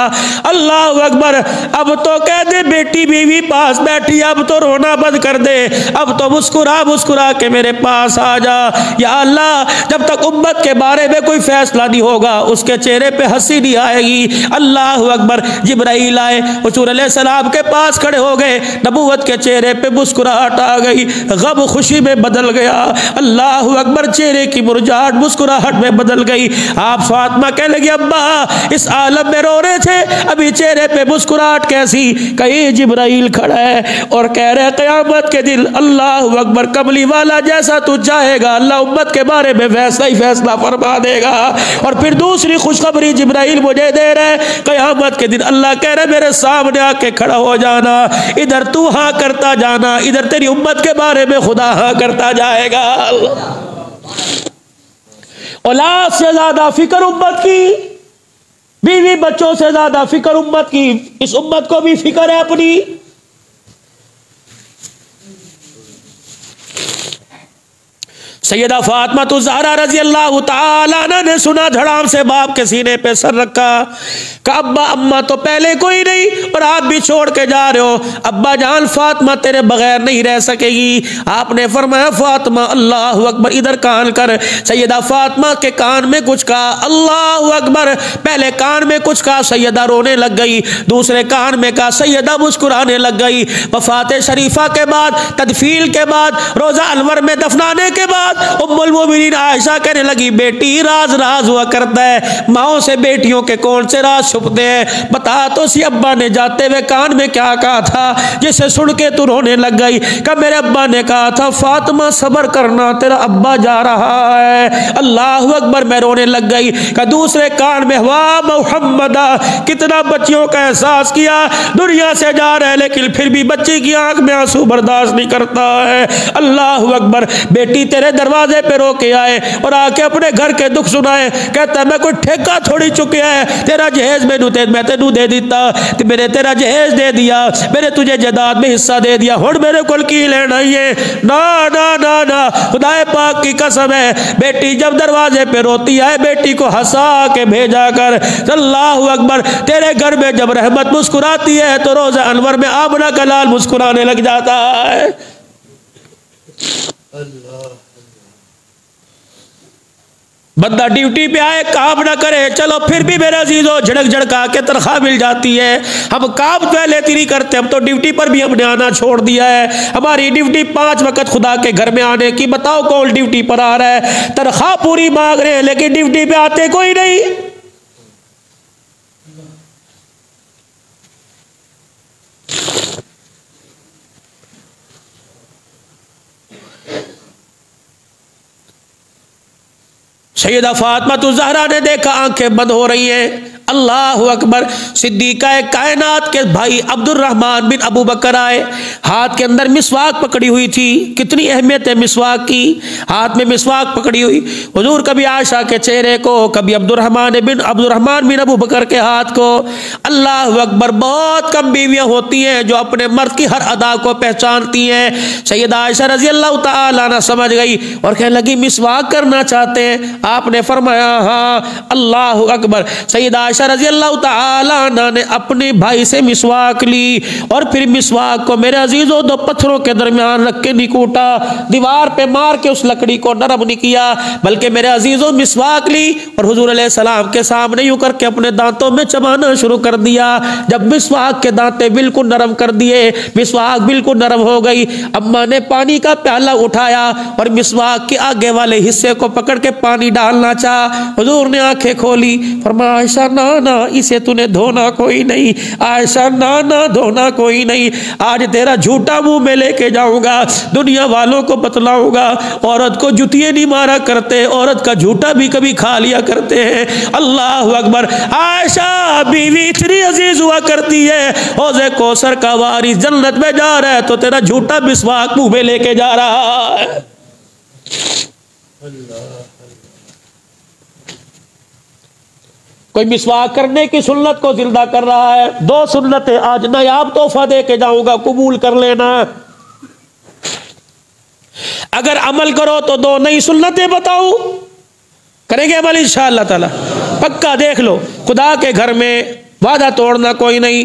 Speaker 1: अल्लाह अकबर, अब तो कह दे बेटी बीवी पास बैठी, अब तो रोना बंद कर दे, अब तो मुस्कुरा मुस्कुरा के मेरे पास आ जा। या अल्लाह, जब तक उम्मत के बारे में कोई फैसला नहीं होगा उसके चेहरे पे हंसी नहीं आएगी। अल्लाह अकबर, जिब्राइल आए हुजूर अलैहिस्सलाम के पास खड़े हो गए, नबूवत के चेहरे पे मुस्कुराहट आ गई, गम खुशी में बदल गया। अल्लाह अकबर, चेहरे की मुरझाहट मुस्कुराहट में बदल गई। आप फातिमा कहने लगी अब्बा इस आलम में रो रहे थे, अभी चेहरे पे मुस्कुराहट कैसी। कहीं जिब्राइल खड़ा है और कह रहे क़यामत के दिन अल्लाह अकबर, कमली वाला जैसा तू चाहेगा अल्लाह उम्मत के बारे में वैसा ही फैसला फरमा देगा। और फिर दूसरी खुशखबरी जिब्राइल मुझे दे रहे, क़यामत के दिन अल्लाह कह रहे मेरे सामने आके खड़ा हो जाना, इधर तू हाँ करता जाना, इधर तेरी उम्मत के बारे में खुदा हाँ करता जाएगा। औलाद से ज्यादा फिक्र उम्मत की, बीवी बच्चों से ज्यादा फिक्र उम्मत की। इस उम्मत को भी फिक्र है अपनी। सैयदा फातिमा तो ज़हरा रजी अल्लाह तआला अन्हा ने सुना, धड़ाम से बाप के सीने पे सर रखा, कहा अब्बा अम्मा तो पहले कोई नहीं और आप भी छोड़ के जा रहे हो, अब्बा जान फातिमा तेरे बगैर नहीं रह सकेगी। आपने फरमाया फातिमा अल्लाह अकबर, इधर कान कर। सैयदा फातिमा के कान में कुछ कहा, अल्लाह अकबर, पहले कान में कुछ कहा, सैयदा रोने लग गई, दूसरे कान में कहा, सैयदा मुस्कुराने लग गई। वफात शरीफा के बाद, तदफील के बाद, रोजा अलवर में दफनाने के बाद उम्मुल मोमिनीन आयशा कहने लगी बेटी राज राज हुआ करता है, माओ से बेटियों के कौन से राज छुपते हैं, बता तो सी अब्बा ने जाते हुए कान में क्या कहा था जिसे सुन के तू रोने लग गई। कहा मेरे अब्बा ने कहा था फातिमा सब्र करना तेरा अब्बा जा रहा है। अल्लाह अकबर, मैं रोने लग गई। कहा दूसरे कान में वाह मोहम्मदा, कितना बच्चियों का एहसास किया, दुनिया से जा रहे लेकिन फिर भी बच्ची की आंख में आंसू बर्दाश्त नहीं करता है। अल्लाह अकबर, बेटी तेरे दरवाजे पे रो के आए और आके अपने घर के दुख सुनाए, कहता मैं कोई ठेका थोड़ी चुकिया है, तेरा जहेज मैं तेनू दे दिता, मैंने तेरा जहेज दे दिया, मैंने तुझे जदाद में हिस्सा दे दिया, हुण मेरे को की लेना ये ना ना ना ना। खुदाए पाक की कसम है, बेटी जब दरवाजे पे रोती है बेटी को हंसा के भेजा कर। अल्लाह अकबर, तेरे घर में जब रहमत मुस्कुराती है तो रोज़ा अनवर में आमना का लाल मुस्कुराने लग जाता है। बंदा ड्यूटी पे आए, काम ना करे, चलो फिर भी मेरा अजीजों झड़क झड़का के तनख्वाह मिल जाती है। हम काम तो लेती नहीं करते, हम तो ड्यूटी पर भी हमने आना छोड़ दिया है। हमारी ड्यूटी 5 वक्त खुदा के घर में आने की। बताओ कौन ड्यूटी पर आ रहा है, तनख्वाह पूरी मांग रहे हैं लेकिन ड्यूटी पे आते कोई नहीं। सैयदा फातिमा ज़हरा ने देखा आंखें बंद हो रही हैं। अल्लाह अकबर। सिद्दीक़ा कायनात के भाई अब्दुर्रहमान बिन अबू बकर आए, हाथ के अंदर मिसवाक पकड़ी हुई थी। कितनी अहमियत है मिसवाक की, हाथ में मिसवाक पकड़ी हुई। हुजूर कभी आयशा के चेहरे को, कभी अब्दुर्रहमान बिन अबू बकर के हाथ को। अल्लाह अकबर। बहुत कम बीवियां होती हैं जो अपने मर्द की हर अदा को पहचानती हैं। सैयदा आयशा रजी अल्लाह तआला अन्हा समझ गई और कहने लगी मिसवाक करना चाहते हैं? आपने फरमाया हाँ। अल्लाह अकबर। सैयदा आयशा रजी अल्लाह तआला अन्हा ने अपने भाई से मिसवाक ली और फिर मिसवाक को मेरे अजीजों 2 पत्थरों के दरमियान रख के नहीं कूटा, दीवार पे मार के उस लकड़ी को नरम नहीं किया, बल्कि मेरे अजीजों मिसवाक ली और हुजूर अलैहिस्सलाम के सामने यूं करके अपने दांतों में चबाना शुरू कर दिया। जब मिसवाक के दांते बिल्कुल नरम कर दिए, मिसवाक बिल्कुल नरम हो गई, अम्मा ने पानी का प्याला उठाया और मिसवाक के आगे वाले हिस्से को पकड़ के पानी डालना चाहा। हुजूर ने आंखें खोली, फरमाया आयशा ना ना इसे तूने धोना कोई नहीं, आयशा ना ना धोना कोई नहीं, आज तेरा झूठा मुंह में लेके जाऊंगा, दुनिया वालों को बतलाऊंगा औरत को जुतिये नहीं मारा करते, औरत का झूठा भी कभी खा लिया करते हैं। अल्लाह अकबर। आयशा बीवी इतनी अजीज हुआ करती है, हौज़े कौसर का वारिस जन्नत में जा रहा है तो तेरा झूठा मिसवाक मुंह में लेके जा रहा है। कोई मिसवाक करने की सुन्नत को जिंदा कर रहा है। 2 सुन्नतें आज नायाब तोहफा दे के जाऊंगा, कबूल कर लेना। अगर अमल करो तो 2 नई सुन्नतें बताऊं, करेंगे अमल इंशाअल्लाह ताला, पक्का देख लो। खुदा के घर में वादा तोड़ना कोई नहीं,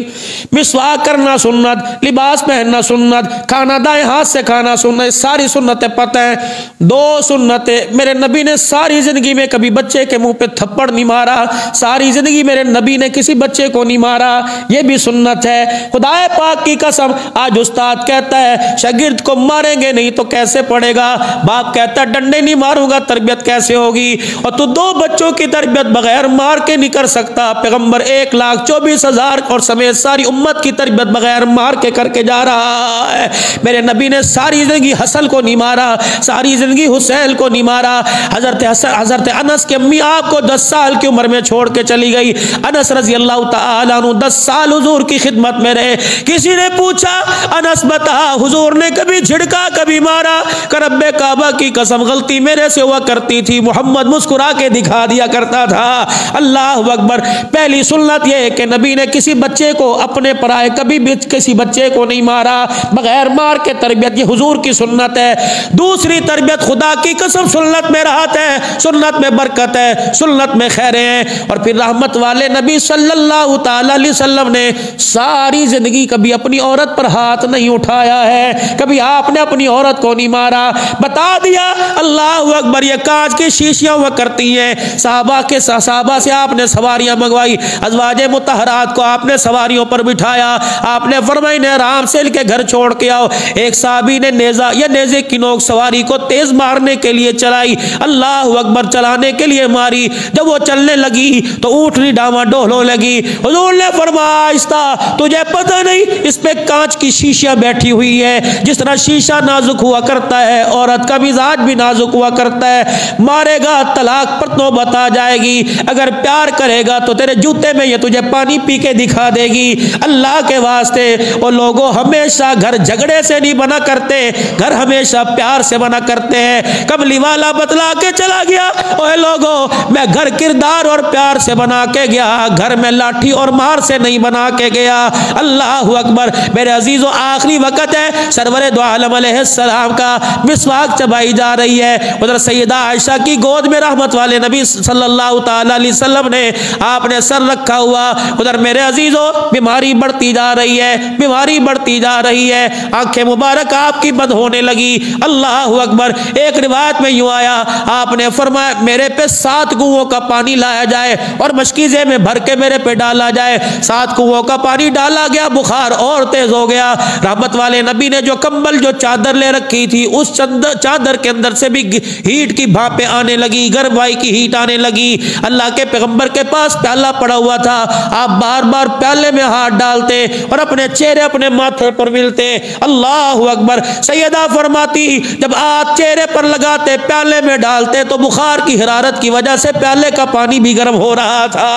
Speaker 1: मिसवाक करना सुन्नत, लिबास पहनना सुन्नत, खाना दाएं हाथ से खाना सुन्नत, सारी सुन्नतें पता है। 2 सुन्नतें मेरे नबी ने सारी जिंदगी में कभी बच्चे के मुंह पे थप्पड़ नहीं मारा, सारी जिंदगी मेरे नबी ने किसी बच्चे को नहीं मारा, ये भी सुन्नत है। खुदाए पाक की कसम, आज उस्ताद कहता है शागिर्द को मारेंगे नहीं तो कैसे पढ़ेगा, बाप कहता है डंडे नहीं मारूंगा तरबियत कैसे होगी, और तू 2 बच्चों की तरबियत बगैर मार के नहीं कर सकता। पैगंबर 1,24,000 और समेत सारी उम्मत की तरबियत बगैर मार के करके जा रहा है। मेरे नबी ने सारी जिंदगी हसन को नहीं मारा, सारी जिंदगी हुसैन को नहीं मारा। हजरत अनस की अम्मी आपको 10 साल की उम्र में छोड़ के चली गई। अनस रजी अल्लाह तआला अन्हु 10 साल हुजूर की खिदमत में रहे। किसी ने पूछा अनस बता हुजूर ने कभी झिड़का कभी मारा? रब्बे काबा की कसम गलती मेरे से हुआ करती थी, मोहम्मद मुस्कुरा के दिखा दिया करता था। अल्लाह अकबर। पहली सुन्नत यह कि नबी ने किसी बच्चे को अपने पराए कभी भी किसी बच्चे को नहीं मारा, बगैर मार के तरबियत, ये हुजूर की सुन्नत है। दूसरी तरबियत खुदा की कसम सुन्नत में राहत है, सुन्नत में बरकत है, सुन्नत में खैरें हैं। और फिर रहमत वाले नबी सल्लल्लाहु ताला अलैहि वसल्लम ने सारी जिंदगी कभी अपनी औरत पर हाथ नहीं उठाया है, कभी आपने अपनी औरत को नहीं मारा। बता दिया अल्लाह अकबर। ये कांच की शीशियां हुआ करती हैं, साहबा से आपने सवारियां मंगवाई, अज़वाजे मुतहरात को आपने सवारियों पर बिठाया, आपने फरमाई ने आराम से इनके घर छोड़ के आओ। एक साहबी ने नेजा या नेजे की नोक सवारी को तेज मारने के लिए चलाई, अल्लाह अकबर, चलाने के लिए मारी। जब वो चलने लगी तो ऊँटनी डामाडोल होने लगी। हुजूर ने फरमाया आहिस्ता, तुझे पता नहीं इस पे कांच की शीशियां बैठी हुई है, जिस तरह शीशा नाजुक हुआ करता है औरत का मिजाज भी नाजुक हुआ करता है। मारेगा तलाक पर नौबत आ जाएगी, अगर प्यार करेगा तो तेरे जूते में ये तुझे पानी पी के दिखा देगी। अल्लाह के वास्ते वो लोगों हमेशा घर झगड़े से नहीं बना करते, घर हमेशा प्यार से बना करते हैं। कमली वाला बतला के चला गया, ओए लोगों मैं घर किरदार और प्यार से बना के गया, घर में लाठी और मार से नहीं बना के गया। अल्लाह अकबर। मेरे अजीजों, आखिरी वक्त है, सरवरे दो आलम अलैहिस्सलाम का मिसवाक चबाई जा रही है। उधर सैयदा आयशा की गोद में रहमत वाले नबी सल्लल्लाहु ताला अलैहि वसल्लम ने आपने सर रखा हुआ। उधर मेरे अजीजों, बीमारी बढ़ती जा रही है, बीमारी बढ़ती जा रही है, आंखें मुबारक आपकी बंद होने लगी। अल्लाह अकबर। एक रिवायत में यूं आया, आपने फरमाया मेरे पे 7 कुओं का पानी लाया जाए और मशकीज़े में भर के मेरे पे डाला जाए। 7 कुओं का पानी डाला गया, बुखार और तेज हो गया। रहमत वाले नबी ने जो कंबल, जो चादर ले रखी थी, उस चादर के अंदर से भी हीट की भापें आने लगी, गर्माई की हीट आने लगी। अल्लाह के पैगंबर के पास प्याला पड़ा हुआ था, आप बार बार प्याले में हाथ डालते और अपने चेहरे अपने माथे पर मिलते। अल्लाह अकबर। सैयदा फरमाती, जब आप चेहरे पर लगाते, प्याले में डालते, तो बुखार की हरारत की वजह से प्याले का पानी भी गर्म हो रहा था।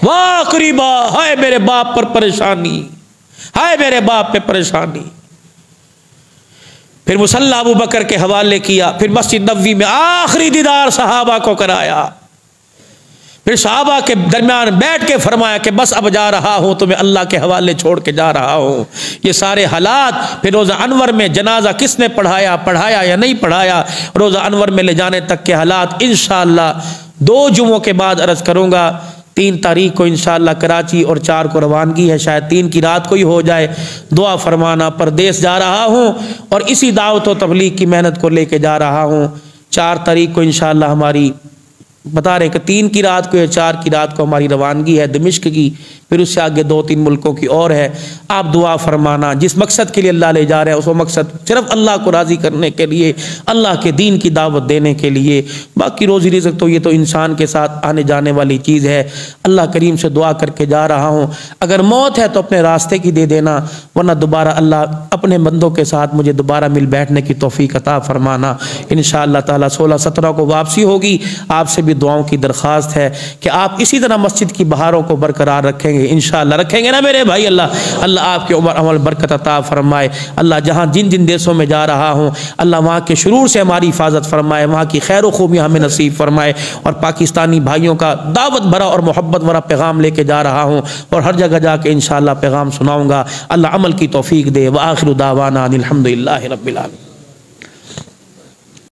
Speaker 1: वाह करीबा, हाय मेरे बाप पर परेशानी, हाय मेरे बाप पे परेशानी। फिर मुसल्ला अबू बकर के हवाले किया, फिर मस्जिद नबवी में आखिरी दीदार सहाबा को कराया, फिर सहाबा के दरमियान बैठ के फरमाया कि बस अब जा रहा हूँ, तुम्हें अल्लाह के हवाले छोड़ के जा रहा हूँ। ये सारे हालात, फिर रोज़ा अनवर में जनाजा किसने पढ़ाया या नहीं पढ़ाया, रोज़ा अनवर में ले जाने तक के हालात इंशाअल्लाह 2 जुमों के बाद अर्ज़ करूँगा। 3 तारीख को इंशाअल्लाह कराची और 4 को रवानगी है, शायद 3 की रात को ही हो जाए। दुआ फरमाना, परदेश जा रहा हूँ और इसी दावत व तबलीग की मेहनत को लेके जा रहा हूँ। 4 तारीख को इंशाअल्लाह हमारी बता रहे हैं कि 3 की रात को या 4 की रात को हमारी रवानगी है दिमिश्क की, फिर उससे आगे 2-3 मुल्कों की और है। आप दुआ फरमाना, जिस मकसद के लिए अल्लाह ले जा रहे हैं उस मकसद सिर्फ अल्लाह को राज़ी करने के लिए, अल्लाह के दीन की दावत देने के लिए। बाकी रोज़ी रिज़्क़ तो ये तो इंसान के साथ आने जाने वाली चीज़ है। अल्लाह करीम से दुआ करके जा रहा हूँ, अगर मौत है तो अपने रास्ते की दे देना, वरना दोबारा अल्लाह अपने बंदों के साथ मुझे दोबारा मिल बैठने की तौफीक अता फरमाना। इंशाअल्लाह ताला 16-17 को वापसी होगी। आपसे भी दुआओं की दरख्वास्त है कि आप इसी तरह मस्जिद की बहारों को बरकरार रखेंगे, इंशाअल्लाह रखेंगे ना मेरे भाई। अल्लाह आपके उम्र अमल बरकत अता फरमाए। अल्लाह जहाँ जिन जिन देशों में जा रहा हूँ, अल्लाह वहाँ के शुरूर से हमारी हिफाजत फरमाए, वहाँ की खैर व खूबी हमें नसीब फरमाए। और पाकिस्तानी भाइयों का दावत भरा और मोहब्बत भरा पैगाम लेके जा रहा हूँ और हर जगह जाके इंशाअल्लाह पैगाम सुनाऊँगा। अल्लाह अमल की तौफीक दे। व आखिरु दावाना अनिल हम्दुलिल्लाहि रब्बिल आलमीन।